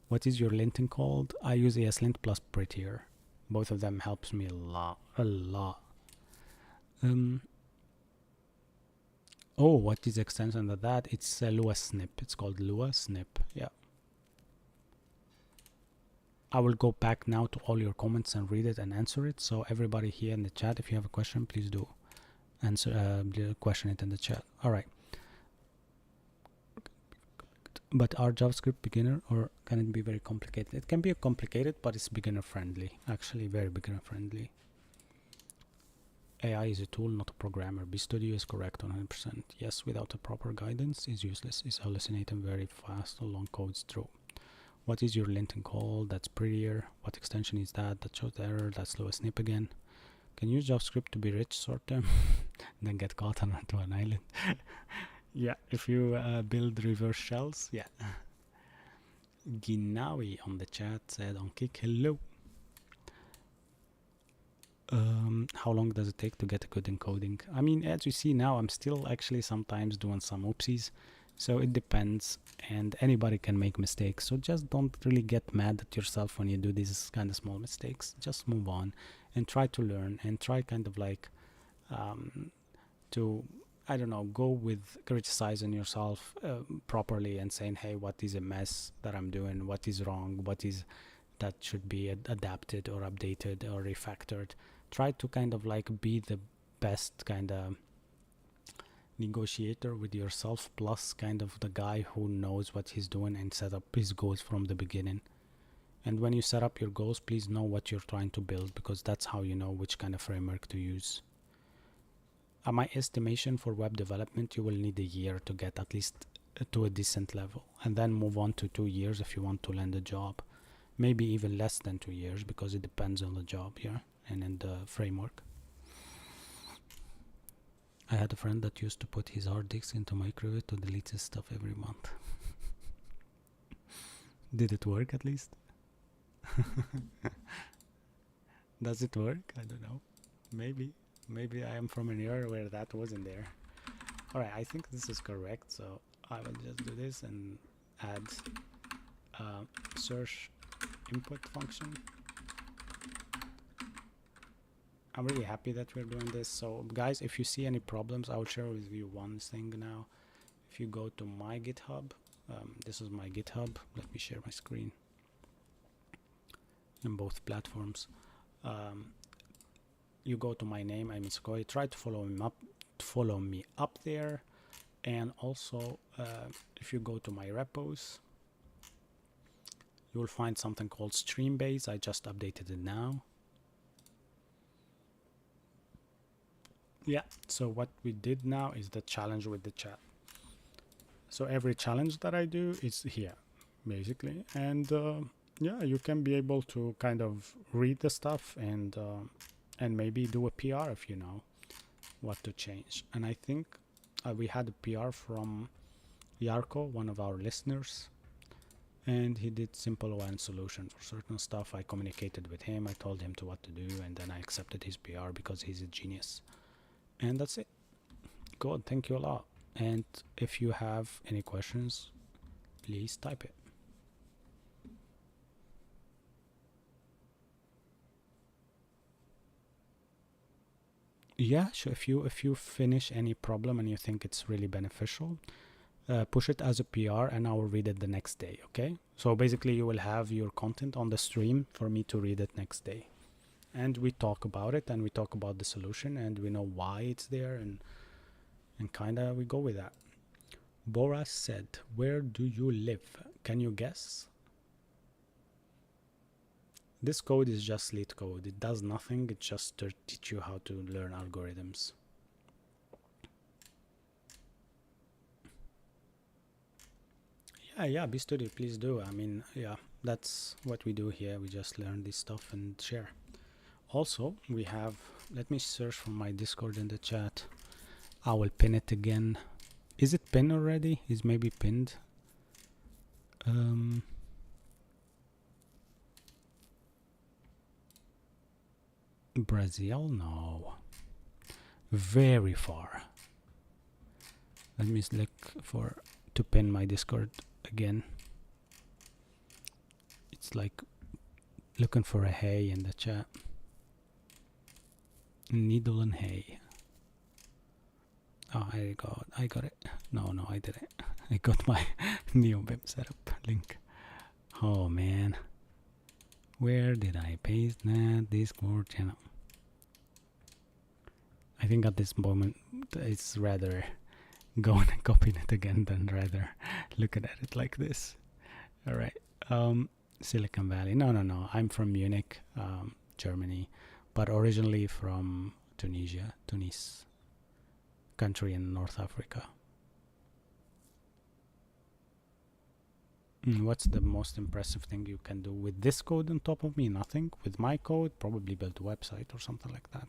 What is your linting called? I use ESLint plus Prettier. Both of them helps me a lot. Oh, what is the extension of that? It's Lua Snip. It's called Lua Snip. Yeah. I will go back now to all your comments and read it and answer it. So everybody here in the chat, if you have a question, please do answer question it in the chat. All right. But are JavaScript beginner or can it be very complicated? It can be complicated, but it's beginner friendly. Actually, very beginner friendly. AI is a tool, not a programmer. BStudio is correct 100%. Yes, without a proper guidance is useless. It's hallucinating very fast. Long code's true. What is your linting called? That's Prettier. What extension is that? That shows the error. That's Lua Snip again. Can use JavaScript to be rich, sort them, then get caught onto an island. Yeah, if you build reverse shells, yeah. Ginawi on the chat said on Kick, hello. How long does it take to get a good encoding? I mean, as you see now, I'm still actually sometimes doing some oopsies. So it depends, and anybody can make mistakes. So just don't really get mad at yourself when you do these kind of small mistakes. Just move on and try to learn and try kind of like to, I don't know, go with criticizing yourself properly and saying, hey, what is a mess that I'm doing? What is wrong? What is that should be adapted or updated or refactored? Try to kind of like be the best kind of negotiator with yourself plus kind of the guy who knows what he's doing and set up his goals from the beginning. And when you set up your goals, please know what you're trying to build, because that's how you know which kind of framework to use. My estimation for web development, you will need a year to get at least to a decent level, and then move on to 2 years if you want to land a job. Maybe even less than 2 years, because it depends on the job, yeah, and in the framework. I had a friend that used to put his hard disk into microwave to delete his stuff every month. Did it work at least? Does it work? I don't know. Maybe I am from an era where that wasn't there. Alright, I think this is correct, so I will just do this and add search input function. I'm really happy that we're doing this. So guys, if you see any problems, I will share with you one thing now. If you go to my GitHub, this is my GitHub. Let me share my screen in both platforms. You go to my name, I'm Skoy. Try to follow me up there. And also, if you go to my repos, you will find something called Streambase. I just updated it now. Yeah, so what we did now is the challenge with the chat. So every challenge that I do is here, basically. And yeah, you can be able to kind of read the stuff and maybe do a PR if you know what to change. And I think we had a PR from Yarko, one of our listeners, and he did simple ON solution for certain stuff. I communicated with him, I told him what to do, and then I accepted his PR because he's a genius. And that's it. Good, thank you a lot. And if you have any questions, please type it. Yeah, sure. If you finish any problem and you think it's really beneficial, push it as a PR and I will read it the next day, okay? So basically you will have your content on the stream for me to read it next day. And we talk about it, and we talk about the solution, and we know why it's there, and kinda we go with that. Boras said, where do you live? Can you guess? This code is just lit code. It does nothing. It just to teach you how to learn algorithms. Yeah, BStudio, please do. I mean, yeah, that's what we do here. We just learn this stuff and share. Also, we have, let me search for my Discord in the chat. I will pin it again. Is it pinned already? Is maybe pinned? Brazil? No. Very far. Let me look for to pin my Discord again. It's like looking for a hay in the chat. Needle and hay. Oh, I got it. No, I didn't. I got my NeoBIM setup link. Oh man, where did I paste that? Discord channel. I think at this moment it's rather going and copying it again than rather looking at it like this. All right. Silicon Valley. No. I'm from Munich, Germany, but originally from Tunisia, Tunis, country in North Africa. What's the most impressive thing you can do with this code on top of me? Nothing. With my code, probably build a website or something like that.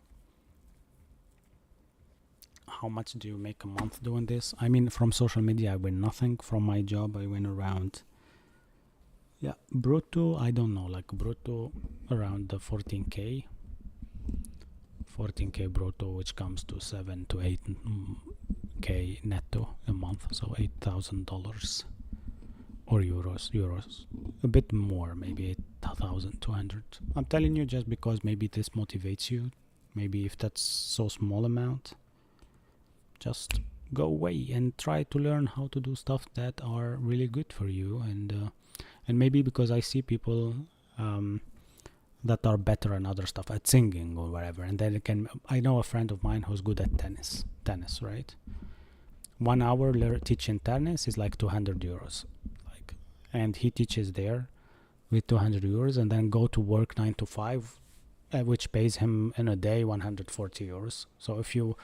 How much do you make a month doing this? I mean, from social media I win nothing. From my job I win around, yeah, brutto, I don't know, like brutto around the 14k brutto, which comes to 7 to 8k netto a month, so $8,000 or euros, a bit more, maybe 8,200. I'm telling you just because maybe this motivates you. Maybe if that's so small amount, just go away and try to learn how to do stuff that are really good for you. And maybe because I see people that are better in other stuff, at singing or whatever, and then I know a friend of mine who's good at tennis, right? 1 hour teaching tennis is like 200 euros. Like, and he teaches there with 200 euros and then go to work 9 to 5, which pays him in a day 140 euros. So if you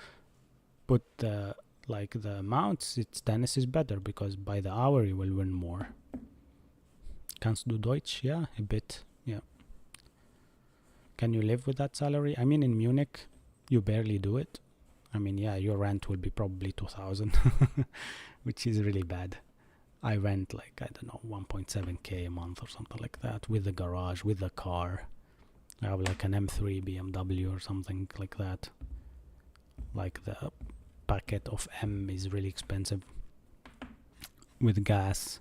put the amounts, tennis is better because by the hour you will win more. Kannst du Deutsch? Yeah, a bit. Yeah. Can you live with that salary? I mean, in Munich, you barely do it. I mean, yeah, your rent will be probably 2,000, which is really bad. I rent like, I don't know, 1.7k a month or something like that, with the garage, with the car. I have like an M3 BMW or something like that. Like the packet of M is really expensive. With gas,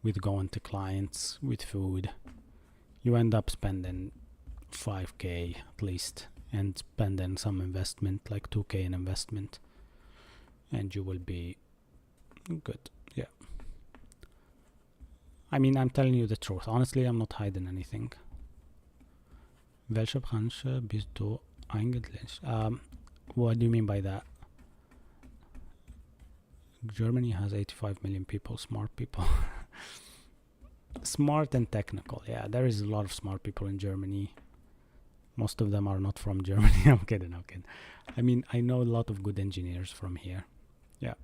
with going to clients, with food, you end up spending 5k at least, and spending some investment, like 2k in investment, and you will be good. Yeah. I mean, I'm telling you the truth. Honestly, I'm not hiding anything. Welche Branche bist du eigentlich? What do you mean by that? Germany has 85 million people, smart people. Smart and technical. Yeah, there is a lot of smart people in Germany. Most of them are not from Germany. I'm kidding. I mean, I know a lot of good engineers from here. Yeah.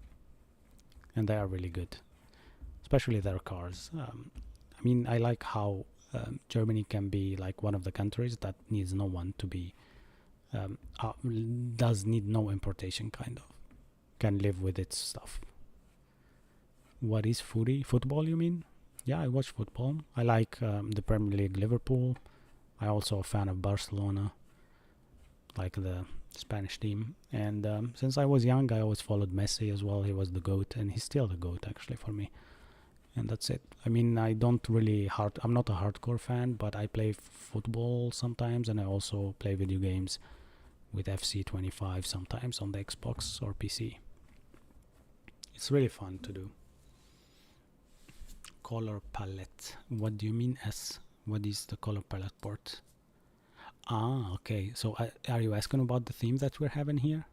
And they are really good. Especially their cars. I mean, I like how Germany can be like one of the countries that needs no one to be, does need no importation, kind of. Can live with its stuff. What is football, you mean? Yeah, I watch football. I like the Premier League, Liverpool. I also a fan of Barcelona, like the Spanish team. And since I was young, I always followed Messi as well. He was the GOAT, and he's still the GOAT actually for me. And that's it. I mean, I don't really I'm not a hardcore fan, but I play football sometimes, and I also play video games with FC25 sometimes on the Xbox or PC. It's really fun to do. Color palette. What do you mean S? What is the color palette port? Ah, okay. So are you asking about the theme that we're having here?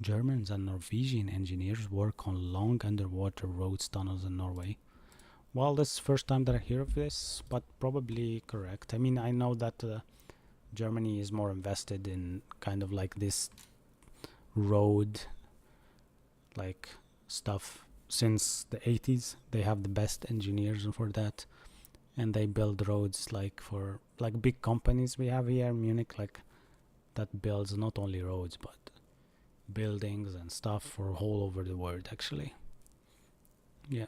Germans and Norwegian engineers work on long underwater roads, tunnels in Norway. Well, this is the first time that I hear of this, but probably correct. I mean, I know that Germany is more invested in kind of like this road like stuff since the 80s. They have the best engineers for that, and they build roads like for like big companies we have here in Munich, like that builds not only roads but buildings and stuff for all over the world actually. Yeah.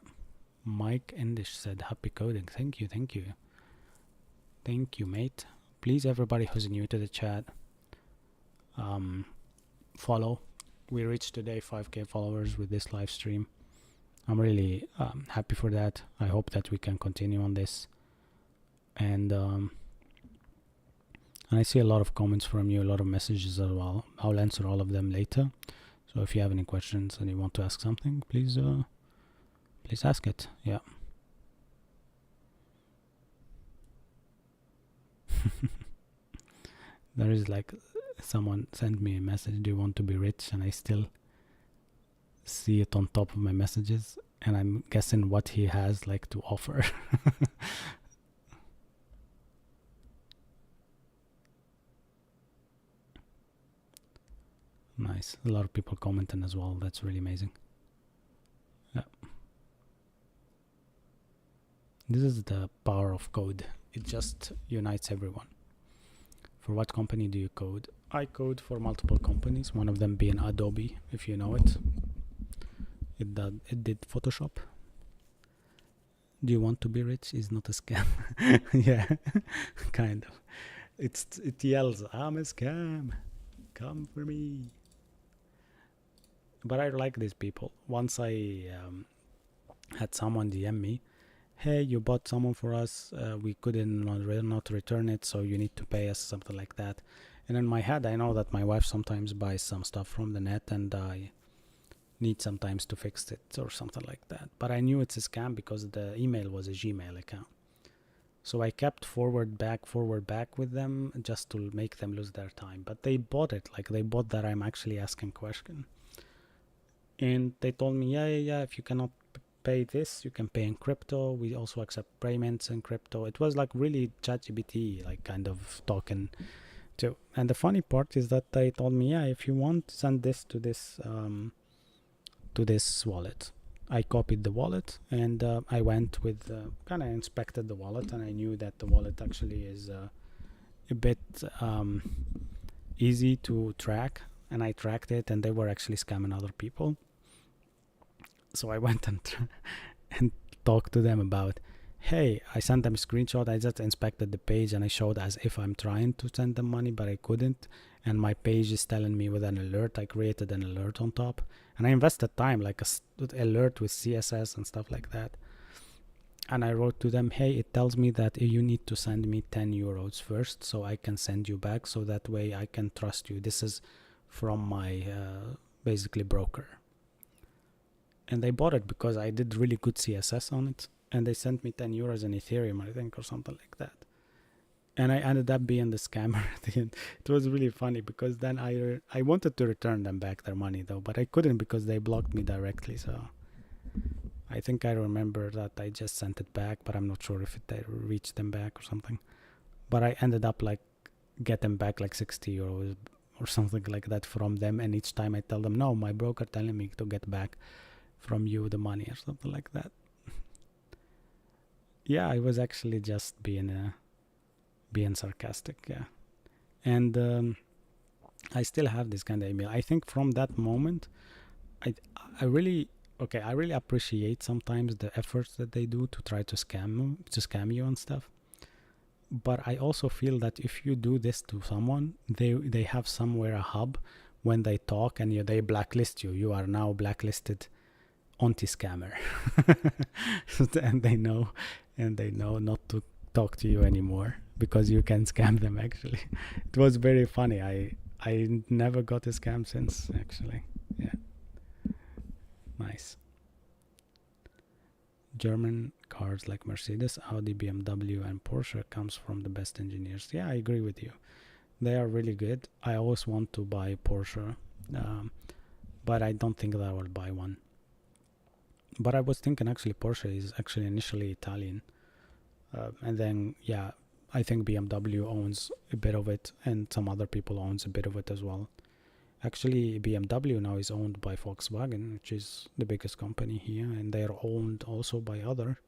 Mike Endish said happy coding. Thank you mate. Please, everybody who's new to the chat, follow. We reached today 5k followers with this live stream. I'm really happy for that. I hope that we can continue on this, and I see a lot of comments from you, a lot of messages as well. I'll answer all of them later, so if you have any questions and you want to ask something, please ask it. Yeah. There is like someone sent me a message, do you want to be rich? And I still see it on top of my messages, and I'm guessing what he has like to offer. Nice. A lot of people commenting as well. That's really amazing. Yeah. This is the power of code. It just unites everyone. For what company do you code? I code for multiple companies, one of them being Adobe, if you know it. It did Photoshop. Do you want to be rich? Is not a scam. Yeah, kind of. It yells, I'm a scam. Come for me. But I like these people. Once I had someone DM me, hey, you bought someone for us, we couldn't not return it, so you need to pay us, something like that. And in my head, I know that my wife sometimes buys some stuff from the net, and I need sometimes to fix it or something like that. But I knew it's a scam because the email was a Gmail account. So I kept forward back with them just to make them lose their time. But they bought it, like they bought that I'm actually asking question. And they told me, yeah, if you cannot pay this, you can pay in crypto. We also accept payments in crypto. It was like really ChatGPT, like kind of talking to. And the funny part is that they told me, yeah, if you want, send this to this wallet. I copied the wallet and I went with kind of inspected the wallet, and I knew that the wallet actually is a bit easy to track, and I tracked it, and they were actually scamming other people. So I went and talked to them about, hey, I sent them a screenshot. I just inspected the page and I showed as if I'm trying to send them money, but I couldn't. And my page is telling me with an alert. I created an alert on top, and I invested time, like a alert with CSS and stuff like that. And I wrote to them, hey, it tells me that you need to send me 10 euros first so I can send you back, so that way I can trust you. This is from my basically broker. And they bought it because I did really good CSS on it, and they sent me 10 euros in Ethereum, I think, or something like that. And I ended up being the scammer at the end. It was really funny because then I wanted to return them back their money though, but I couldn't because they blocked me directly. So I think I remember that I just sent it back, but I'm not sure if it reached them back or something. But I ended up like getting back like 60 euros or something like that from them. And each time I tell them, no, my broker telling me to get back from you the money or something like that. Yeah, I was actually just being sarcastic. Yeah. And I still have this kind of email. I think from that moment I really appreciate sometimes the efforts that they do to try to scam you and stuff. But I also feel that if you do this to someone, they have somewhere a hub when they talk, and they blacklist you. You are now blacklisted anti-scammer. and they know not to talk to you anymore because you can scam them. Actually, it was very funny. I never got a scam since, actually. Yeah. Nice. German cars like Mercedes, Audi, BMW, and Porsche comes from the best engineers. Yeah, I agree with you. They are really good. I always want to buy Porsche, but I don't think that I will buy one. But I was thinking actually Porsche is actually initially Italian. And then, yeah, I think BMW owns a bit of it, and some other people owns a bit of it as well. Actually, BMW now is owned by Volkswagen, which is the biggest company here, and they are owned also by other.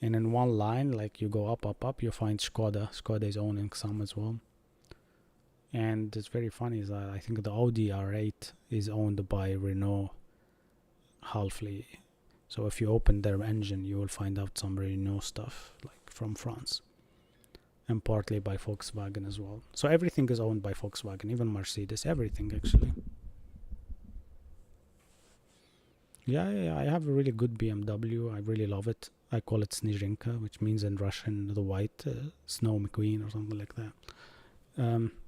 And in one line, like you go up, you find Skoda. Skoda is owning some as well. And it's very funny is that I think the Audi R8 is owned by Renault halfly. So if you open their engine, you will find out some Renault stuff, like from France. And partly by Volkswagen as well. So everything is owned by Volkswagen, even Mercedes, everything actually. Yeah, I have a really good BMW. I really love it. I call it Snezhinka, which means in Russian the white snow McQueen or something like that.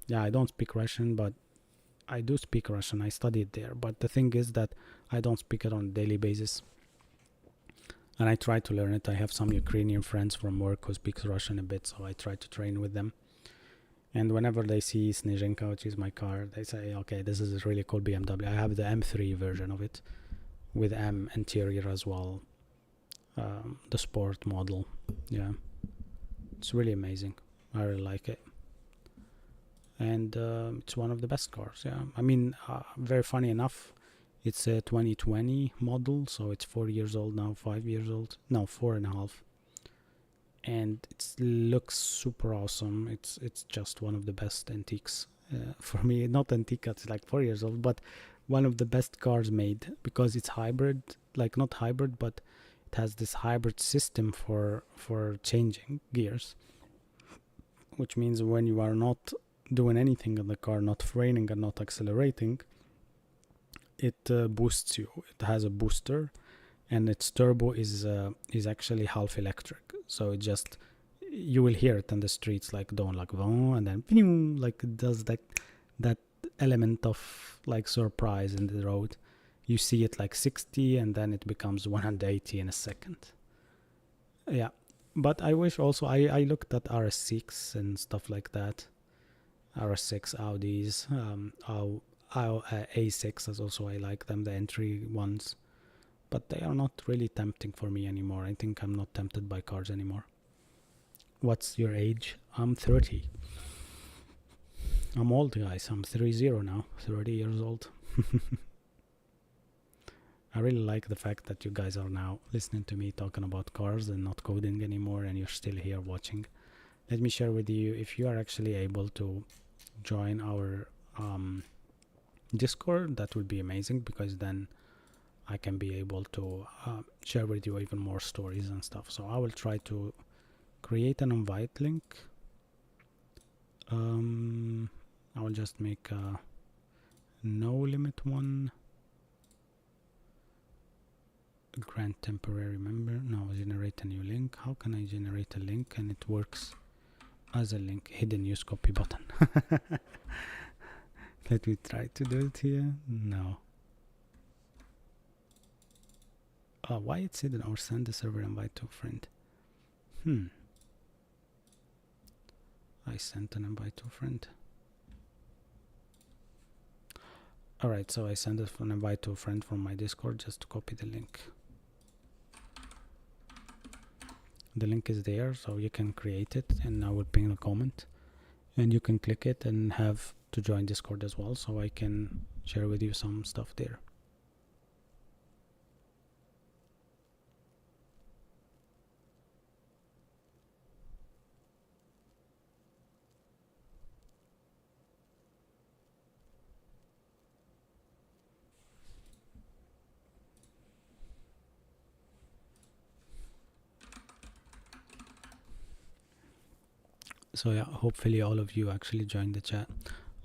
Yeah, I don't speak Russian, but I do speak Russian. I studied there. But the thing is that I don't speak it on a daily basis. And I try to learn it. I have some Ukrainian friends from work who speak Russian a bit, so I try to train with them. And whenever they see Snezhinka, which is my car, they say, okay, this is a really cool BMW. I have the M3 version of it with M interior as well. The sport model. Yeah. It's really amazing. I really like it. And it's one of the best cars. Yeah. I mean, very funny enough, it's a 2020 model, so it's 4 years old now, 5 years old. No, 4.5. And it looks super awesome. It's just one of the best antiques for me. Not antique, it's like 4 years old, but one of the best cars made because it's hybrid. Like not hybrid, but it has this hybrid system for changing gears, which means when you are not doing anything in the car, not freining and not accelerating, it boosts you. It has a booster, and its turbo is actually half electric. So it just, you will hear it in the streets, like doing like and then like it does that element of like surprise in the road. You see it like 60 and then it becomes 180 in a second. Yeah, But I wish also I looked at RS6 and stuff like that. RS6 Audis, A6 as also, I like them, the entry ones, but they are not really tempting for me anymore. I think I'm not tempted by cars anymore. What's your age? I'm 30. I'm old, guys. I'm 30 now, 30 years old. I really like the fact that you guys are now listening to me talking about cars and not coding anymore, and you're still here watching. Let me share with you, if you are actually able to join our Discord, that would be amazing, because then I can be able to share with you even more stories and stuff. So I will try to create an invite link. I will just make a no limit one. Grant temporary member. No, generate a new link. How can I generate a link and it works as a link? Hidden use copy button. Let me try to do it here. No. Why it's hidden? Or send the server invite to a friend. I sent an invite to a friend. Alright, so I sent an invite to a friend from my Discord just to copy the link. The link is there, so you can create it, and I will ping a comment, and you can click it and have to join Discord as well, so I can share with you some stuff there. So yeah, hopefully all of you actually joined the chat.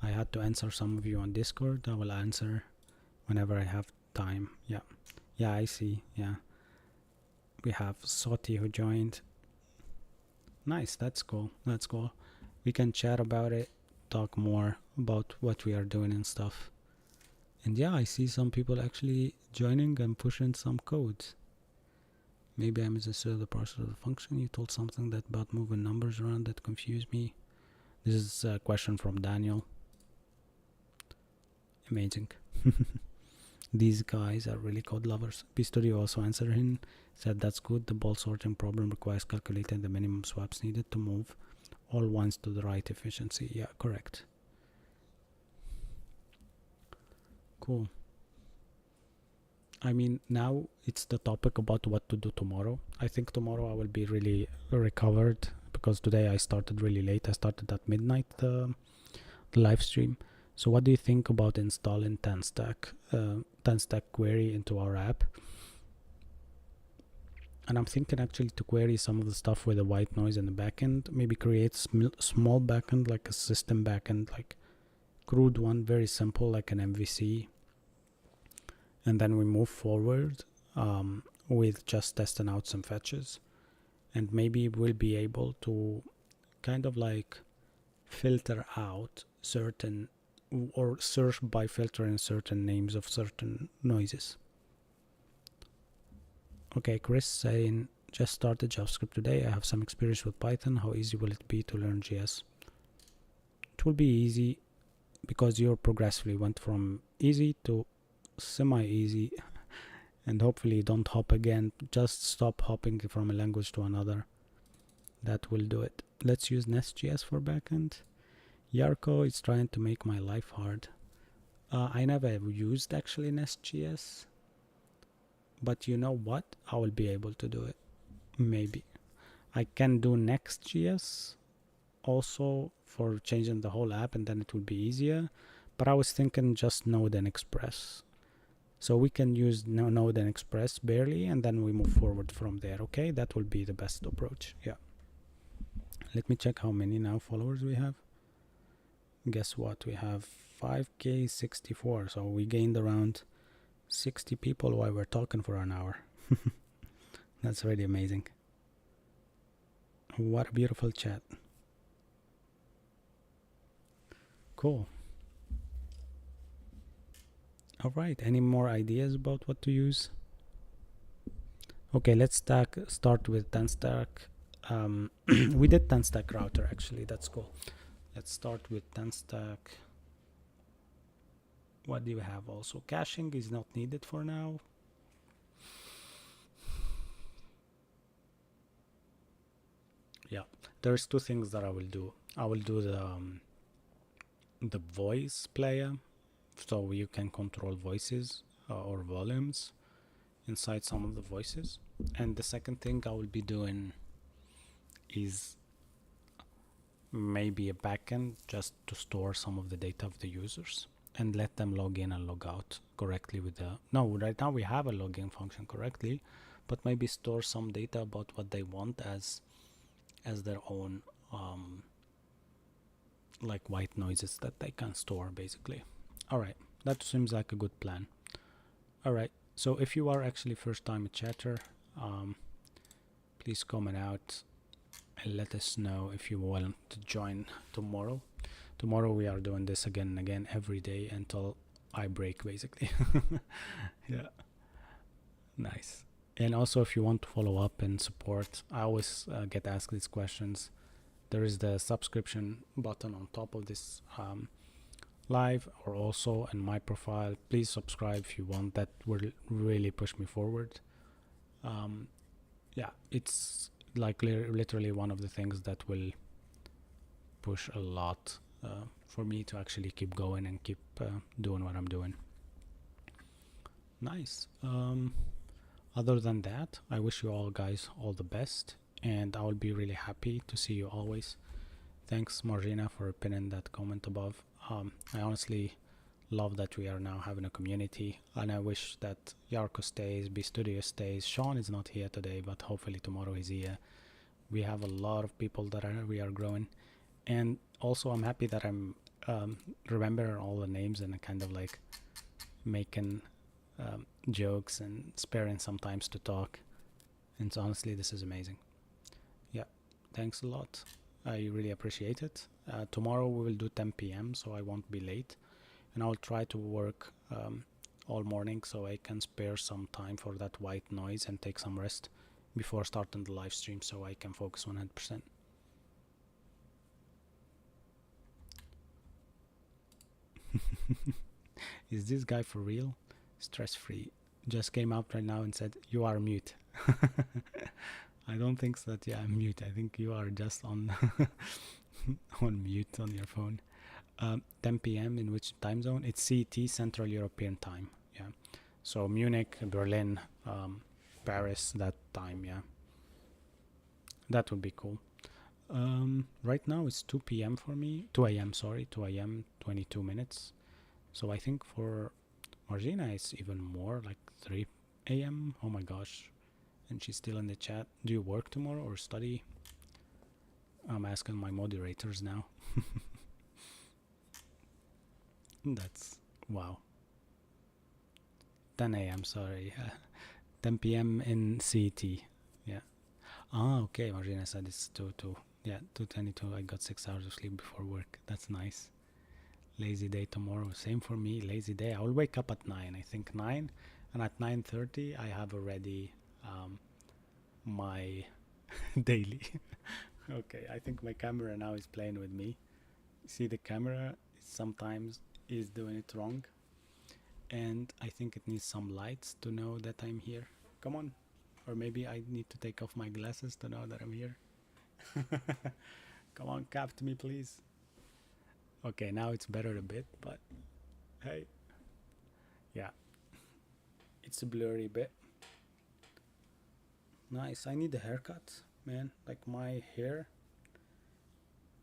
I had to answer some of you on Discord. I will answer whenever I have time. Yeah, I see. Yeah, we have Soti who joined. Nice, that's cool. We can chat about it, talk more about what we are doing and stuff. And yeah, I see some people actually joining and pushing some codes. Maybe I misunderstood the process of the function. You told something that about moving numbers around that confused me. This is a question from Daniel. Amazing. These guys are really code lovers. P-Studio also answered him, said that's good. The ball sorting problem requires calculating the minimum swaps needed to move all ones to the right efficiency. Yeah, correct. Cool. I mean, now it's the topic about what to do tomorrow. I think tomorrow I will be really recovered, because today I started really late. I started at midnight, the live stream. So what do you think about installing 10-stack query into our app? And I'm thinking actually to query some of the stuff with the white noise in the backend, maybe create small backend, like a system backend, like crude one, very simple, like an MVC. And then we move forward with just testing out some fetches, and maybe we'll be able to kind of like filter out certain, or search by filtering certain names of certain noises. Okay, Chris saying, just started JavaScript today. I have some experience with Python. How easy will it be to learn JS? It will be easy, because you progressively went from easy to semi-easy, and hopefully don't hop again. Just stop hopping from a language to another. That will do it. Let's use Nest.js for backend. Yarko is trying to make my life hard. I never used actually Nest.js, but you know what? I will be able to do it. Maybe I can do Next.js also for changing the whole app, and then it will be easier. But I was thinking just Node and Express. So we can use Node and Express barely, and then we move forward from there. Okay, that will be the best approach. Yeah. Let me check how many now followers we have. Guess what? We have 5K64. So we gained around 60 people while we're talking for an hour. That's really amazing. What a beautiful chat. Cool. All right, any more ideas about what to use? Okay, let's start with 10-stack we did 10 stack router actually. That's cool. Let's start with 10 stack. What do you have? Also, caching is not needed for now. Yeah, there's two things that I will do. I will do the voice player, so you can control voices or volumes inside some of the voices. And the second thing I will be doing is maybe a backend just to store some of the data of the users and let them log in and log out correctly with the right now we have a login function correctly, but maybe store some data about what they want as their own like white noises that they can store basically. All right, that seems like a good plan. All right, so if you are actually first time chatter, please comment out and let us know if you want to join tomorrow. Tomorrow we are doing this again and again every day until I break basically. Yeah, nice. And also if you want to follow up and support, I always get asked these questions. There is the subscription button on top of this live, or also in my profile. Please subscribe if you want. That will really push me forward. Yeah, it's like literally one of the things that will push a lot for me to actually keep going and keep doing what I'm doing. Nice. Other than that, I wish you all guys all the best, and I will be really happy to see you always. Thanks Marina for pinning that comment above. I honestly love that we are now having a community, and I wish that Yarko stays, BStudio stays. Sean is not here today, but hopefully tomorrow he's here. We have a lot of people that we are growing, and also I'm happy that I'm remembering all the names and kind of like making jokes and sparing sometimes to talk. And so honestly, this is amazing. Yeah, thanks a lot. I really appreciate it. Tomorrow we will do 10 p.m. so I won't be late, and I'll try to work all morning so I can spare some time for that white noise and take some rest before starting the live stream so I can focus 100%. Is this guy for real? Stress free. Just came out right now and said you are mute. I don't think so that I'm mute. I think you are just on on mute on your phone. 10 p.m. in which time zone? It's CET, Central European Time. Yeah. So Munich, Berlin, Paris, that time. Yeah. That would be cool. Right now it's 2 p.m. for me. 2 a.m. Sorry, 2 a.m. 22 minutes. So I think for Margina it's even more, like 3 a.m. Oh my gosh. And she's still in the chat. Do you work tomorrow or study? I'm asking my moderators now. That's wow. 10 a.m. sorry. 10 p.m. in CET. Yeah. Ah, okay. Margina said it's 2 yeah, 2:22. I got 6 hours of sleep before work. That's nice. Lazy day tomorrow. Same for me. Lazy day. I will wake up at 9. I think 9, and at 9:30 I have already my daily. Okay, I think my camera now is playing with me. See, the camera sometimes is doing it wrong, and I think it needs some lights to know that I'm here. Come on. Or maybe I need to take off my glasses to know that I'm here. Come on, cap to me, please. Okay, now it's better a bit, but hey. Yeah. It's a blurry bit. Nice. I need a haircut, man. Like, my hair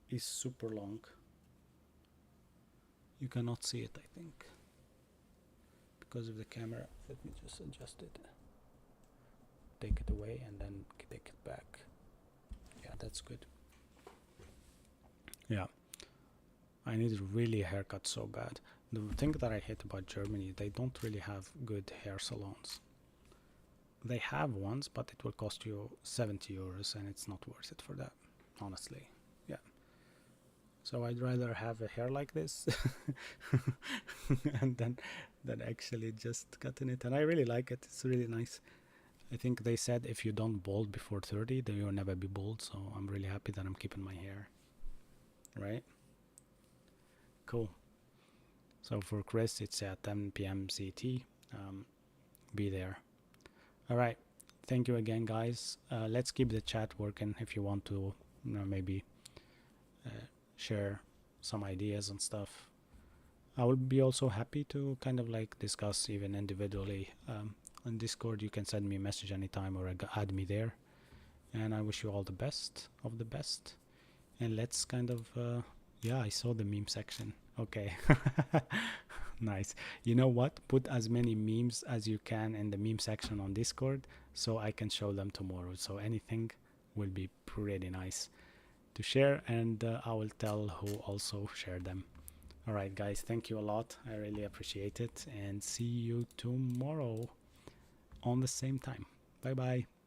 is super long. You cannot see it, I think, because of the camera. Let me just adjust it. Take it away and then take it back. Yeah, that's good. Yeah. I need really a haircut so bad. The thing that I hate about Germany, they don't really have good hair salons. They have ones, but it will cost you 70 euros and it's not worth it for that, honestly. Yeah. So I'd rather have a hair like this and then actually just cutting it. And I really like it. It's really nice. I think they said if you don't bald before 30, then you'll never be bald. So I'm really happy that I'm keeping my hair. Right? Cool. So for Chris, it's at 10 p.m. CT. Be there. All right. Thank you again, guys. Let's keep the chat working if you want to, maybe share some ideas and stuff. I will be also happy to kind of like discuss even individually. On Discord, you can send me a message anytime or add me there. And I wish you all the best of the best. And let's kind of, yeah, I saw the meme section. Okay. Nice. You know what? Put as many memes as you can in the meme section on Discord so I can show them tomorrow. So anything will be pretty nice to share, and I will tell who also shared them. All right, guys, thank you a lot. I really appreciate it, and see you tomorrow on the same time. Bye bye.